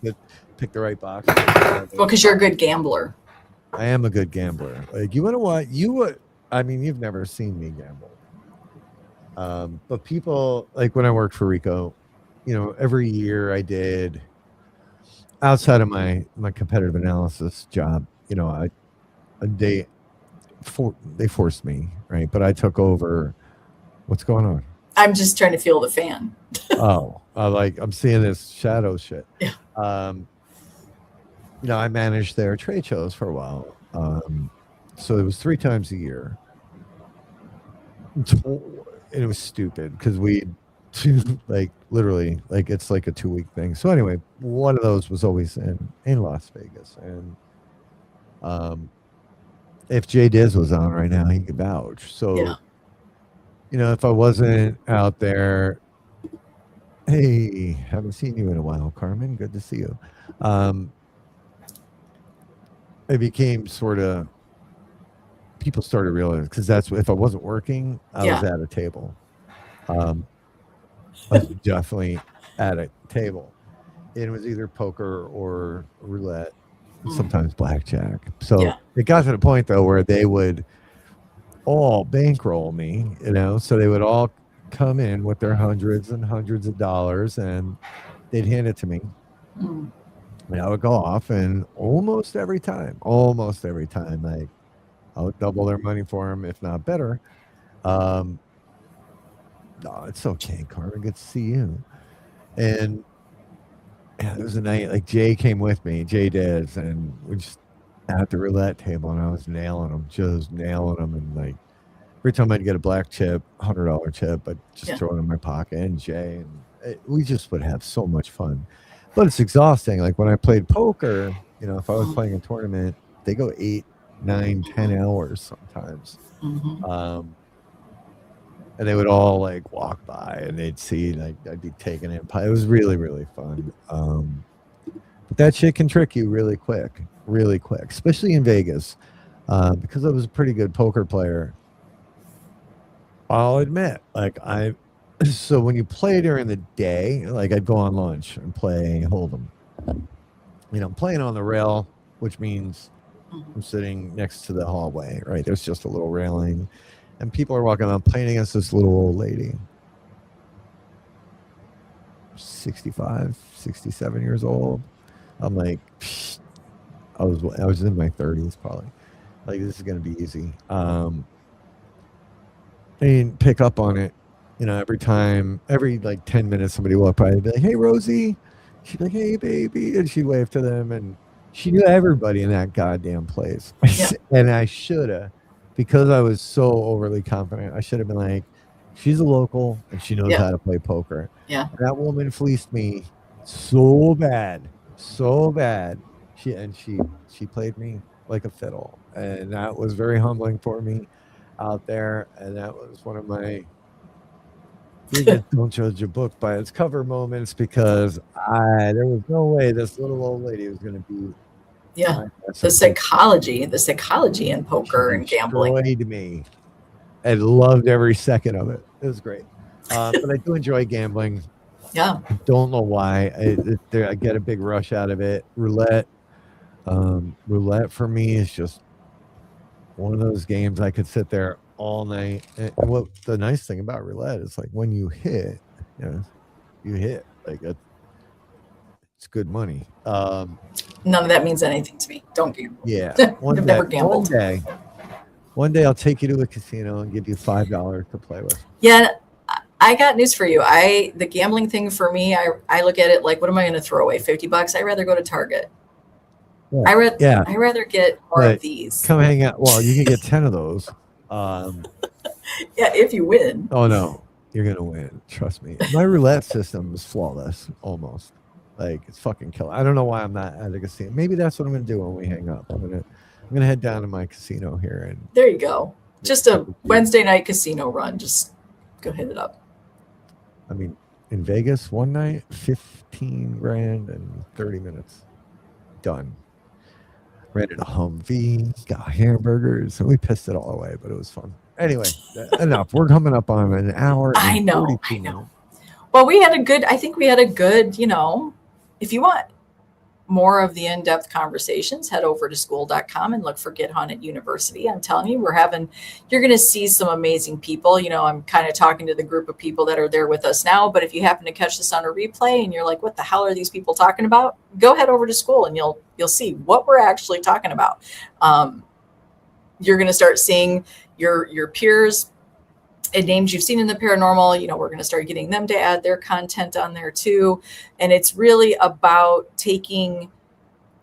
pick the right box. Well, because you're a good gambler. I am a good gambler. Like, you want to what? You've never seen me gamble. But people, like when I worked for Rico, every year I did, outside of my competitive analysis job, they forced me, right? But I took over. What's going on? I'm just trying to feel the fan. I'm seeing this shadow shit. Yeah. I managed their trade shows for a while. So it was 3 times a year. And it was stupid because we like literally like it's like a 2-week thing. So anyway, one of those was always in Las Vegas. And if Jay Diz was on right now, he could vouch. So if I wasn't out there, hey, haven't seen you in a while, Carmen. Good to see you. It became sort of, people started realizing, because that's if I wasn't working, I was at a table. I was definitely at a table. It was either poker or roulette, sometimes blackjack. So it got to the point though where they would all bankroll me, so they would all come in with their hundreds and hundreds of dollars and they'd hand it to me. And I would go off, and almost every time, like I would double their money for them, if not better. No, it's okay, Carmen. Good to see you. And it was a night, like Jay came with me, Jay Diz, and we just at the roulette table, and I was nailing them, and like every time I'd get a black chip, $100 chip, I'd just throw it in my pocket, and Jay, and we just would have so much fun. But it's exhausting. Like when I played poker, If I was playing a tournament, they go 8, 9, 10 hours sometimes. Mhm. And they would all like walk by and they'd see like I'd be taking it. It was really, really fun. But that shit can trick you really quick, especially in Vegas. Because I was a pretty good poker player. I'll admit, so when you play during the day, like I'd go on lunch and play Hold'em. I'm playing on the rail, which means I'm sitting next to the hallway, right? There's just a little railing, and people are walking around playing against this little old lady, 65, 67 years old. I'm like, psh, I was in my 30s probably. Like this is gonna be easy. I didn't pick up on it. Every like 10 minutes, somebody walked by and be like, "Hey, Rosie." She'd be like, "Hey, baby." And she'd wave to them. And she knew everybody in that goddamn place. Yeah. And I should have, because I was so overly confident, I should have been like, "She's a local and she knows Yeah. how to play poker." Yeah. And that woman fleeced me so bad, so bad. She played me like a fiddle. And that was very humbling for me out there, and that was one of my biggest "don't judge a book by its cover" moments, because there was no way this little old lady was going to be Yeah. my best The at poker. psychology in poker and gambling. Destroyed me. I loved every second of it. It was great. But I do enjoy gambling. Yeah. Don't know why. I get a big rush out of it. Roulette for me is just one of those games I could sit there all night. And what the nice thing about roulette is, like, when you hit, you hit like it's good money. None of that means anything to me. Don't gamble. Yeah. I've never gambled. One day I'll take you to a casino and give you $5 to play with. Yeah. I got news for you. The gambling thing for me, I look at it like, what am I going to throw away? $50? I'd rather go to Target. Yeah. I'd rather get more of these. Come hang out. Well, you can get 10 of those. Yeah, if you win. Oh no, you're gonna win. Trust me. My roulette system is flawless, almost. Like, it's fucking killer. I don't know why I'm not at a casino. Maybe that's what I'm gonna do when we hang up. I'm gonna head down to my casino here, and there you go. Just a Wednesday night casino run. Just go hit it up. I mean, in Vegas, one night, 15 grand and 30 minutes. Done. Rented a Humvee, got hamburgers, and we pissed it all away, but it was fun. Anyway, enough. We're coming up on an hour. I know. Minutes. Well, I think we had a good, if you want more of the in-depth conversations, head over to school.com and look for Get Haunted University. I'm telling you, you're going to see some amazing people. I'm kind of talking to the group of people that are there with us now, but if you happen to catch this on a replay and you're like, what the hell are these people talking about? Go head over to school and you'll see what we're actually talking about. You're going to start seeing your peers and names you've seen in the paranormal. We're going to start getting them to add their content on there too. And it's really about taking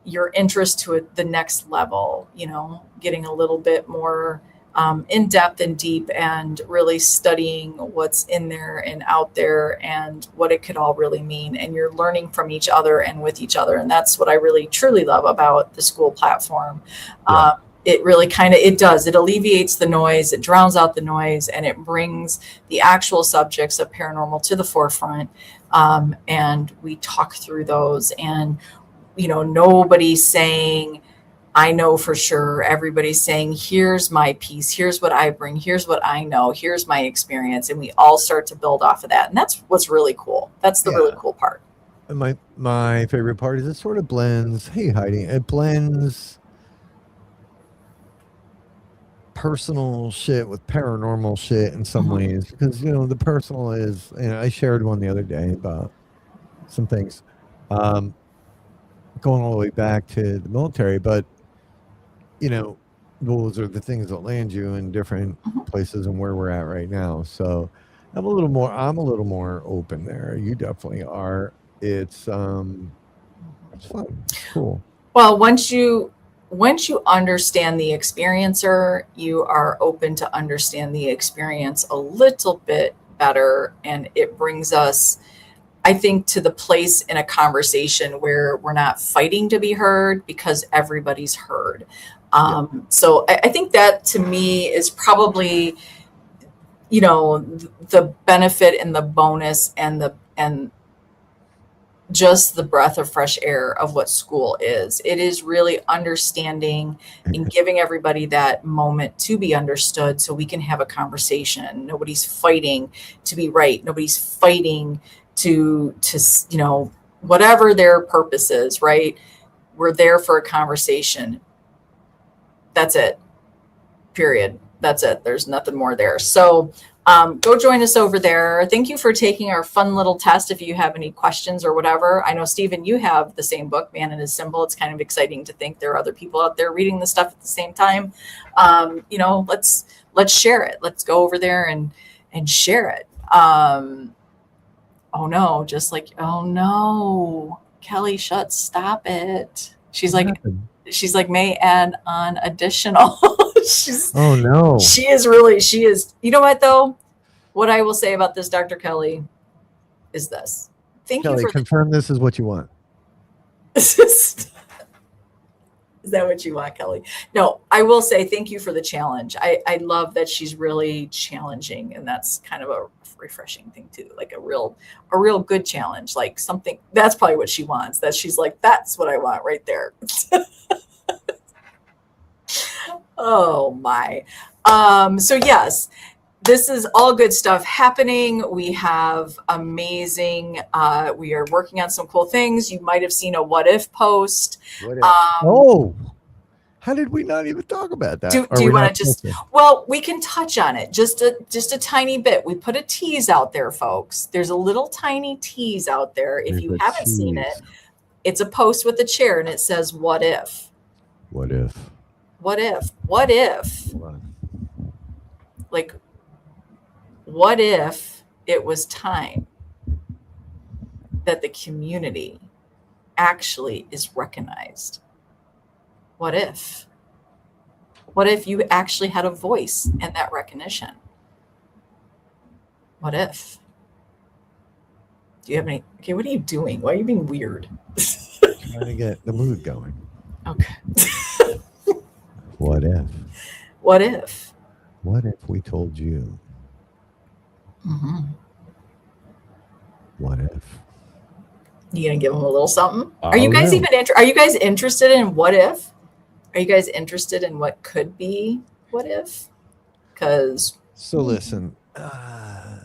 your interest to the next level, getting a little bit more in depth and deep, and really studying what's in there and out there and what it could all really mean. And you're learning from each other and with each other. And that's what I really truly love about the school platform. Yeah. It really it alleviates the noise, it drowns out the noise, and it brings the actual subjects of paranormal to the forefront. And we talk through those, and, nobody's saying, I know for sure. Everybody's saying, here's my piece. Here's what I bring. Here's what I know. Here's my experience. And we all start to build off of that. And that's what's really cool. That's the really cool part. And my favorite part is it sort of blends. Hey, Heidi, it blends personal shit with paranormal shit in some ways, because the personal is, I shared one the other day about some things going all the way back to the military, but those are the things that land you in different places and where we're at right now. So I'm a little more open there. You definitely are. It's fun. It's cool. Well, once you understand the experiencer, you are open to understand the experience a little bit better. And it brings us, I think, to the place in a conversation where we're not fighting to be heard because everybody's heard. So I think that to me is probably, the benefit and the bonus and just the breath of fresh air of what school is. It is really understanding and giving everybody that moment to be understood so we can have a conversation. Nobody's fighting to be right. Nobody's fighting to whatever their purpose is, right? We're there for a conversation. That's it. Period. That's it. There's nothing more there. So go join us over there. Thank you for taking our fun little test. If you have any questions or whatever, I know, Stephen, you have the same book, Man and His Symbol. It's kind of exciting to think there are other people out there reading the stuff at the same time. Let's share it. Let's go over there and share it. Oh no, Kelly, stop it. She's like, may add on additional. Oh no. She is. You know what though? What I will say about this, Dr. Kelly, is this. Kelly, confirm this is what you want. Is that what you want, Kelly? No, I will say thank you for the challenge. I love that she's really challenging, and that's kind of a refreshing thing too, like a real good challenge, like something that's probably what she wants, that she's like, that's what I want right there. Oh my. So yes, this is all good stuff happening. We have amazing, we are working on some cool things. You might have seen a what if post. What if? How did we not even talk about that? Do you want to just, well, we can touch on it just a tiny bit. We put a tease out there, folks. There's a little tiny tease out there. If you haven't seen it, it's a post with a chair and it says, what if? What if? What if? What if? Like, what if it was time that the community actually is recognized? What if? What if you actually had a voice in that recognition? What if? Do you have any? Okay, what are you doing? Why are you being weird? Trying to get the mood going. Okay. What if? What if? What if we told you? Mm-hmm. What if? You gonna give them a little something? Are you guys Are you guys interested in what if? Are you guys interested in what could be? What if? Because. So listen. I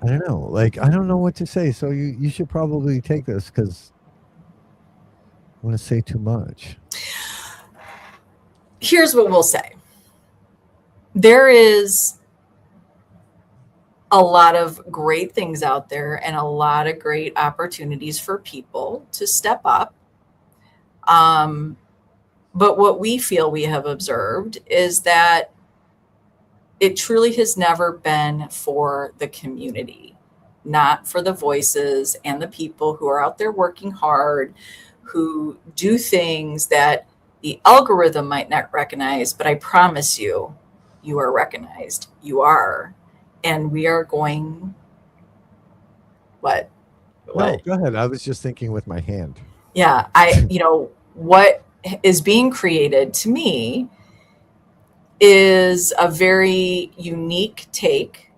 don't know. Like, I don't know what to say. So you should probably take this because I want to say too much. Here's what we'll say. There is a lot of great things out there and a lot of great opportunities for people to step up. But what we feel we have observed is that it truly has never been for the community, not for the voices and the people who are out there working hard, who do things that the algorithm might not recognize, but I promise you, you are recognized. You are. And we are going, what? No, go ahead. I was just thinking with my hand. Yeah, what is being created to me is a very unique take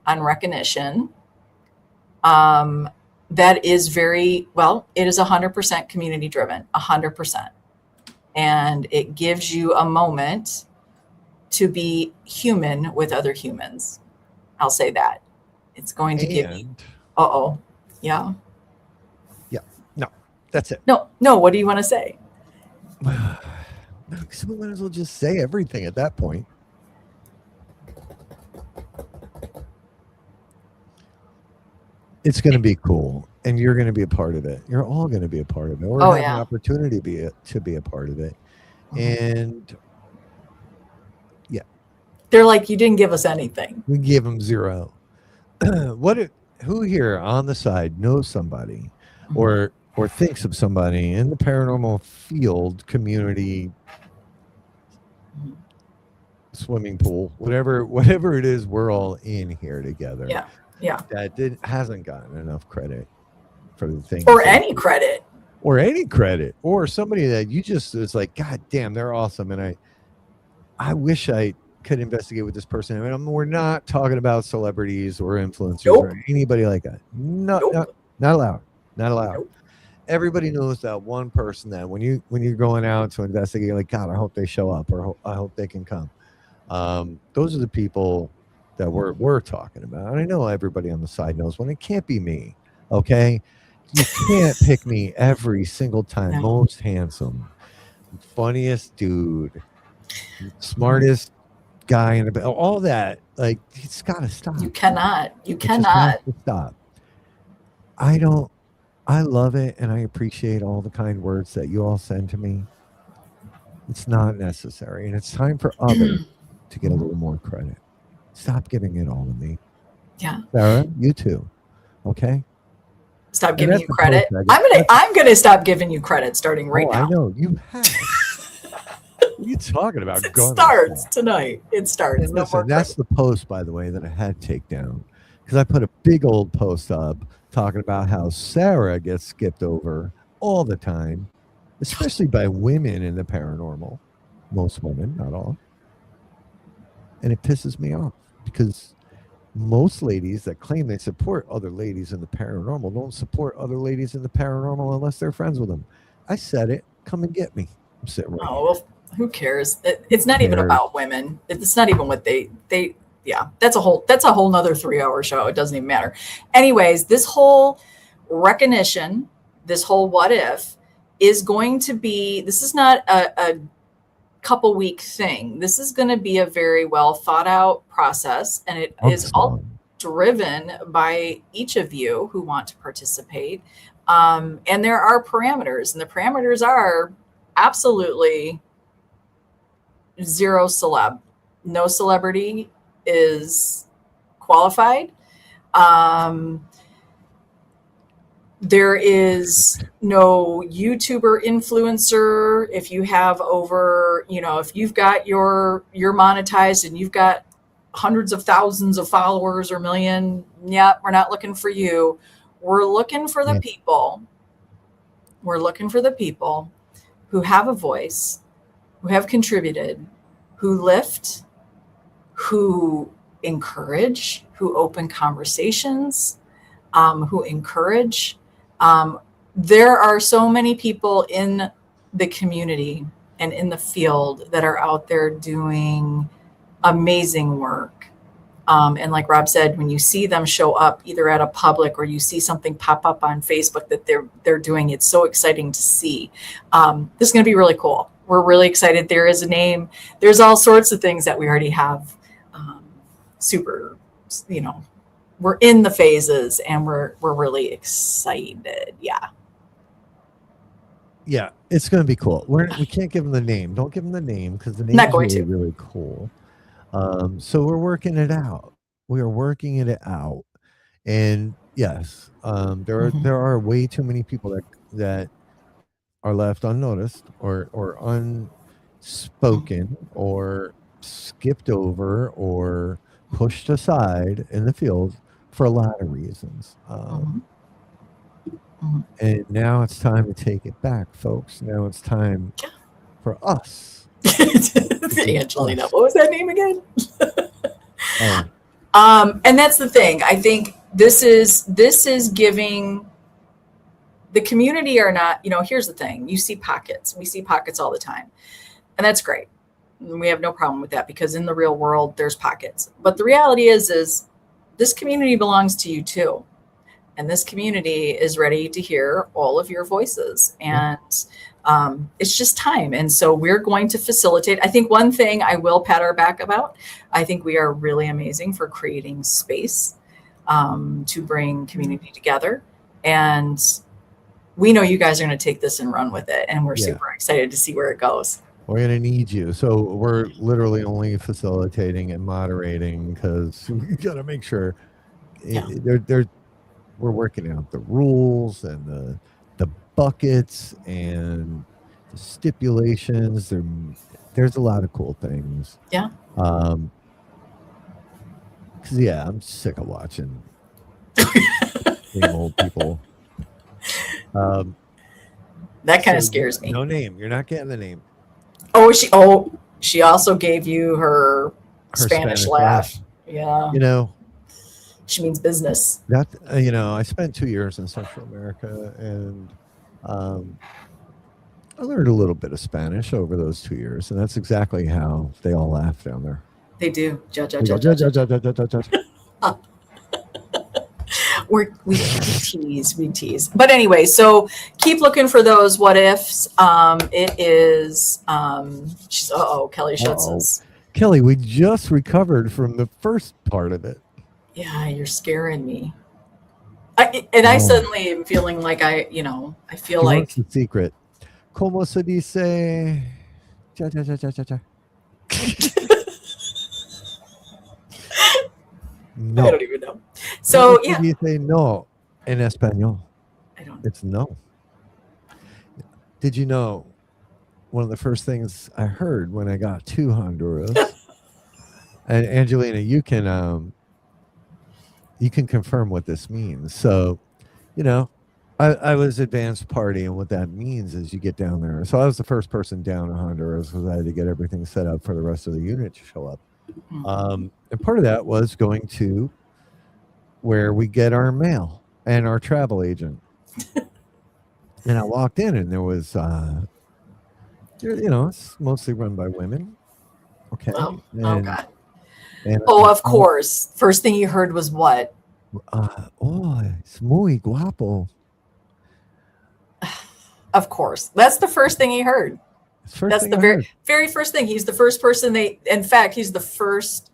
on recognition. That is very, well, it is 100% community driven, 100%. And it gives you a moment to be human with other humans. I'll say that. It's going to give you, yeah. Yeah, no, that's it. No, what do you want to say? No, because we might as well just say everything at that point. It's going to be cool, and you're going to be a part of it. You're all going to be a part of it. Or have an opportunity to be a part of it. And yeah, they're like, you didn't give us anything. We gave them 0. Who here on the side knows somebody, or thinks of somebody in the paranormal field, community, swimming pool, whatever it is, we're all in here together. Yeah. Yeah. that hasn't gotten enough credit for the things Or any credit. Or somebody that you just, it's like, God damn, they're awesome. And I wish I could investigate with this person. I mean, we're not talking about celebrities or influencers or anybody like that. Not allowed. Not allowed. Nope. Everybody knows that one person that when you're going out to investigate, you're like, God, I hope they show up, or I hope they can come. Those are the people that we're talking about. And I know everybody on the side knows when it can't be me. Okay, you can't pick me every single time. No. Most handsome, funniest dude, smartest guy in the all that. Like, it's got to stop. You cannot. You It just has cannot. to stop. I love it, and I appreciate all the kind words that you all send to me. It's not necessary, and it's time for others to get a little more credit. Stop giving it all to me. Yeah. Sarah, you too. Okay? Stop giving you credit. I'm gonna stop giving you credit starting right now. I know. You have. What are you talking about? It starts tonight. It starts. And listen, that's the post, by the way, that I had to take down. Because I put a big old post up talking about how Sarah gets skipped over all the time, especially by women in the paranormal. Most women, not all. And it pisses me off because most ladies that claim they support other ladies in the paranormal don't support other ladies in the paranormal unless they're friends with them. I said it. Come and get me. I'm sitting right here. Well, who cares? It's not even about women. It's not even what they yeah, that's a whole nother 3-hour show. It doesn't even matter. Anyways, this whole recognition, this whole what if is going to be, this is not a couple week thing. This is going to be a very well thought out process, and it is all driven by each of you who want to participate. And there are parameters, and the parameters are absolutely zero celeb. No celebrity is qualified. There is no YouTuber influencer. If you have over, if you've got you're monetized and you've got hundreds of thousands of followers or million, we're not looking for you. We're looking for the people. We're looking for the people who have a voice, who have contributed, who lift, who encourage, who open conversations, who encourage. There are so many people in the community and in the field that are out there doing amazing work. And like Rob said, when you see them show up either at a public or you see something pop up on Facebook that they're doing, it's so exciting to see. This is going to be really cool. We're really excited. There is a name. There's all sorts of things that we already have. Super, we're in the phases and we're really excited. Yeah, it's going to be cool. We can't give them the name. Don't give them the name because the name is really, really cool. So we're working it out. We are working it out. And yes, there are way too many people that are left unnoticed or unspoken or skipped over or pushed aside in the field for a lot of reasons. And now it's time to take it back, folks. Now it's time for us. Angelina, what was that name again? And that's the thing. I think this is giving the community are not, here's the thing. You see pockets. We see pockets all the time. And that's great. We have no problem with that because in the real world, there's pockets. But the reality is this community belongs to you too. And this community is ready to hear all of your voices. And it's just time. And so we're going to facilitate. I think one thing I will pat our back about, I think we are really amazing for creating space to bring community together. And we know you guys are going to take this and run with it. And we're super excited to see where it goes. We're going to need you. So we're literally only facilitating and moderating because we got to make sure we're working out the rules and the buckets and the stipulations. There's a lot of cool things. Yeah. Because I'm sick of watching Same old people. That kind of So scares me. no name. You're not getting the name. She also gave you her Spanish laugh. Yeah. You know, She means business. that I spent 2 years in Central America, and I learned a little bit of Spanish over those 2 years, and that's exactly how they all laugh down there. They do. Ja, ja, They ja, go, ja, "Ja, ja, ja, ja. ja, ja, ja, ja, ja." We tease. But anyway, so keep looking for those what ifs. It is she's Kelly Schutz Uh-oh. is. Kelly, we just recovered from the first part of it. Yeah, you're scaring me. I suddenly am feeling like I feel She like wants the secret. Como se dice? Ja, ja, ja, ja, ja, ja. I No. don't even know. So Como se dice no en español? I don't. It's no. Did you know one of the first things I heard when I got to Honduras? And Angelina, you can confirm what this means. So, I was advanced party, and what that means is you get down there. So I was the first person down in Honduras because I had to get everything set up for the rest of the unit to show up. And part of that was going to where we get our mail and our travel agent. And I walked in, and there was, it's mostly run by women. Okay. Oh God. And Of course. First thing you heard was what? Es muy guapo. Of course. That's the first thing he heard. That's the very first thing. He's the first person in fact, he's the first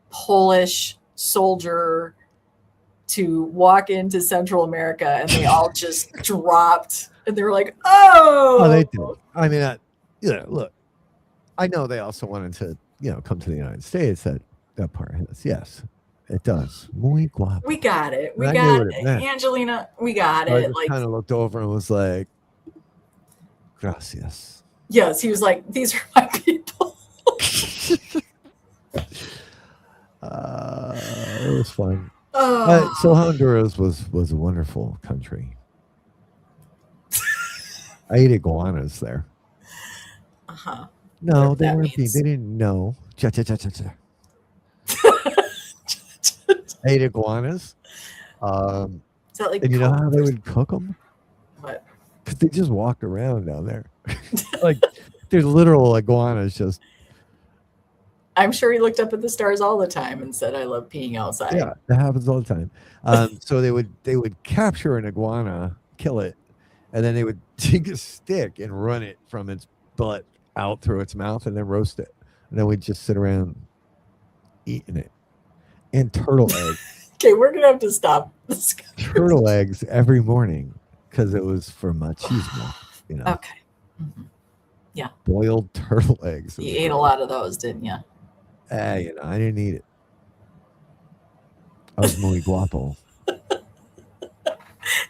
Polish soldier to walk into Central America, and they all just dropped, and they were like, "Oh, they did." I mean, look, I know they also wanted to, come to the United States. That part has, yes, it does. Muy guapo. We got it. We I got knew what it. it meant. Angelina, we got So I it. just Like, kind of looked over and was like, gracias. yes, he was like, "These are my people." It was fun. So Honduras was a wonderful country. I ate iguanas there. Uh-huh. No, they weren't. They didn't know. Cha cha cha cha cha. I ate iguanas. Is that like? And you know how they would cook them? What? Because they just walked around down there. Like there's literal iguanas just. I'm sure he looked up at the stars all the time and said, "I love peeing outside." Yeah, that happens all the time. So they would capture an iguana, kill it, and then they would take a stick and run it from its butt out through its mouth and then roast it. And then we'd just sit around eating it. And turtle eggs. Okay, we're gonna have to stop this. Turtle eggs every morning because it was for machismo. Okay. Mm-hmm. Yeah. Boiled turtle eggs. You ate a lot of those, didn't you? I didn't eat it. I was muy guapo.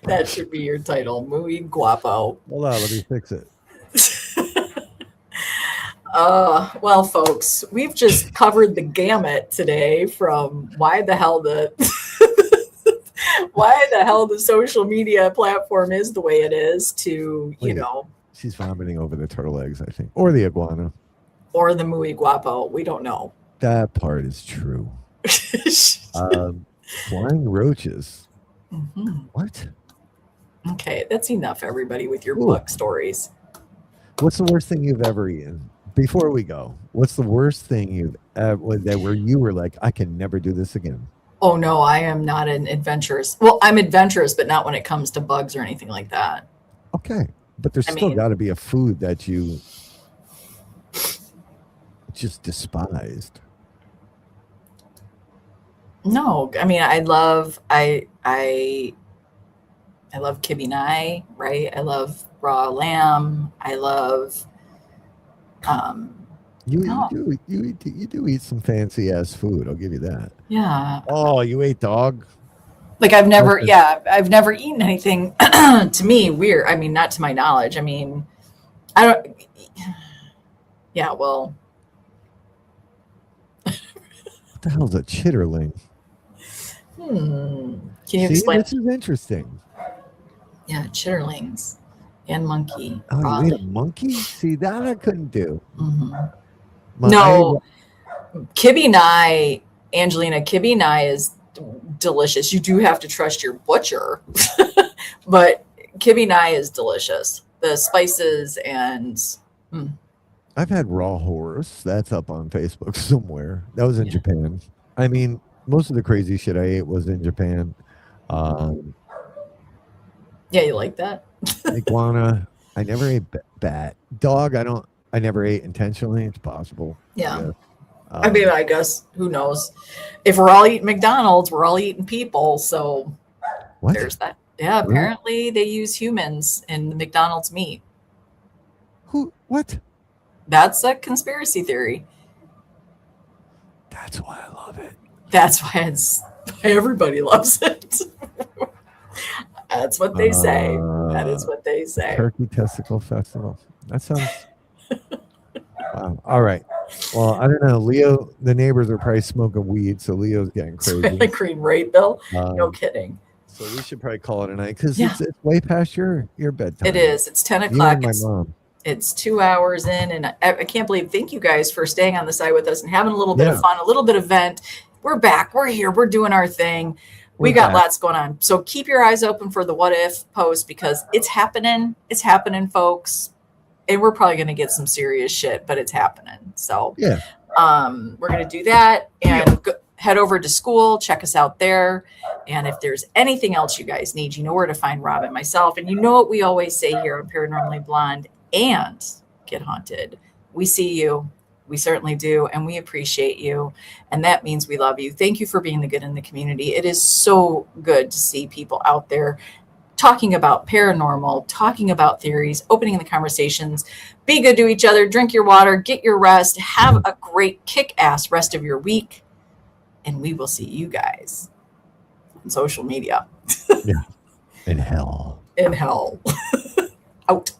That should be your title, Muy Guapo. Hold on, let me fix it. Well, folks, we've just covered the gamut today from why the hell the social media platform is the way it is to, She's vomiting over the turtle eggs, I think. Or the iguana. Or the Muy Guapo. We don't know. That part is true. Flying roaches. Mm-hmm. What? Okay, that's enough, everybody, with your book stories. What's the worst thing you've ever eaten? Before we go, what's the worst thing you've ever where you were like, I can never do this again? Oh no, I am not an adventurous. Well, I'm adventurous, but not when it comes to bugs or anything like that. Okay, but there's still got to be a food that you just despised. No, I mean, I love kibinai, right? I love raw lamb. I love. You do eat some fancy ass food. I'll give you that. Yeah. Oh, you ate dog? Like I've never eaten anything to me weird. I mean, not to my knowledge. I mean, I don't. Yeah. Well. What the hell's a chitterling? Can you See, explain? this is interesting. Yeah, chitterlings and monkey. Oh, you ate a monkey? See, that I couldn't do. Mhm. I No, kibby nye, Angelina, kibby nye is delicious. You do have to trust your butcher, but kibby nye is delicious. The spices and I've had raw horse. That's up on Facebook somewhere. That was in Yeah. Japan. I mean, most of the crazy shit I ate was in Japan. yeah, you like that? Iguana. I never ate bat. Dog. I never ate intentionally. It's possible. Yeah. Yeah. I mean, I guess who knows? If we're all eating McDonald's, we're all eating people. So What? there's that. Yeah, Really? apparently they use humans in the McDonald's meat. Who? What? That's a conspiracy theory. That's why I love it. That's why everybody loves it. That's what they say. That is what they say. Turkey Testicle Festival. That sounds. Wow. All right. Well, I don't know. Leo, the neighbors are probably smoking weed, so Leo's getting crazy. The green rate bill. No kidding. So we should probably call it a night because Yeah. it's way past your bedtime. It is. It's 10 You o'clock. and my mom. It's 2 hours in, and I can't believe. Thank you guys for staying on the side with us and having a little bit of fun, a little bit of vent. We're back. We're here. We're doing our thing. We got lots going on. So keep your eyes open for the what if post because it's happening. It's happening, folks. And we're probably going to get some serious shit, but it's happening. So Yeah. we're going to do that and head over to school. Check us out there. And if there's anything else you guys need, you know where to find Rob and myself. And you know what we always say here on Paranormally Blonde and Get Haunted. We see you. We certainly do. And we appreciate you. And that means we love you. Thank you for being the good in the community. It is so good to see people out there talking about paranormal, talking about theories, opening the conversations. Be good to each other. Drink your water. Get your rest. Have a great kick-ass rest of your week. And we will see you guys on social media. Yeah. In hell. In hell. Out.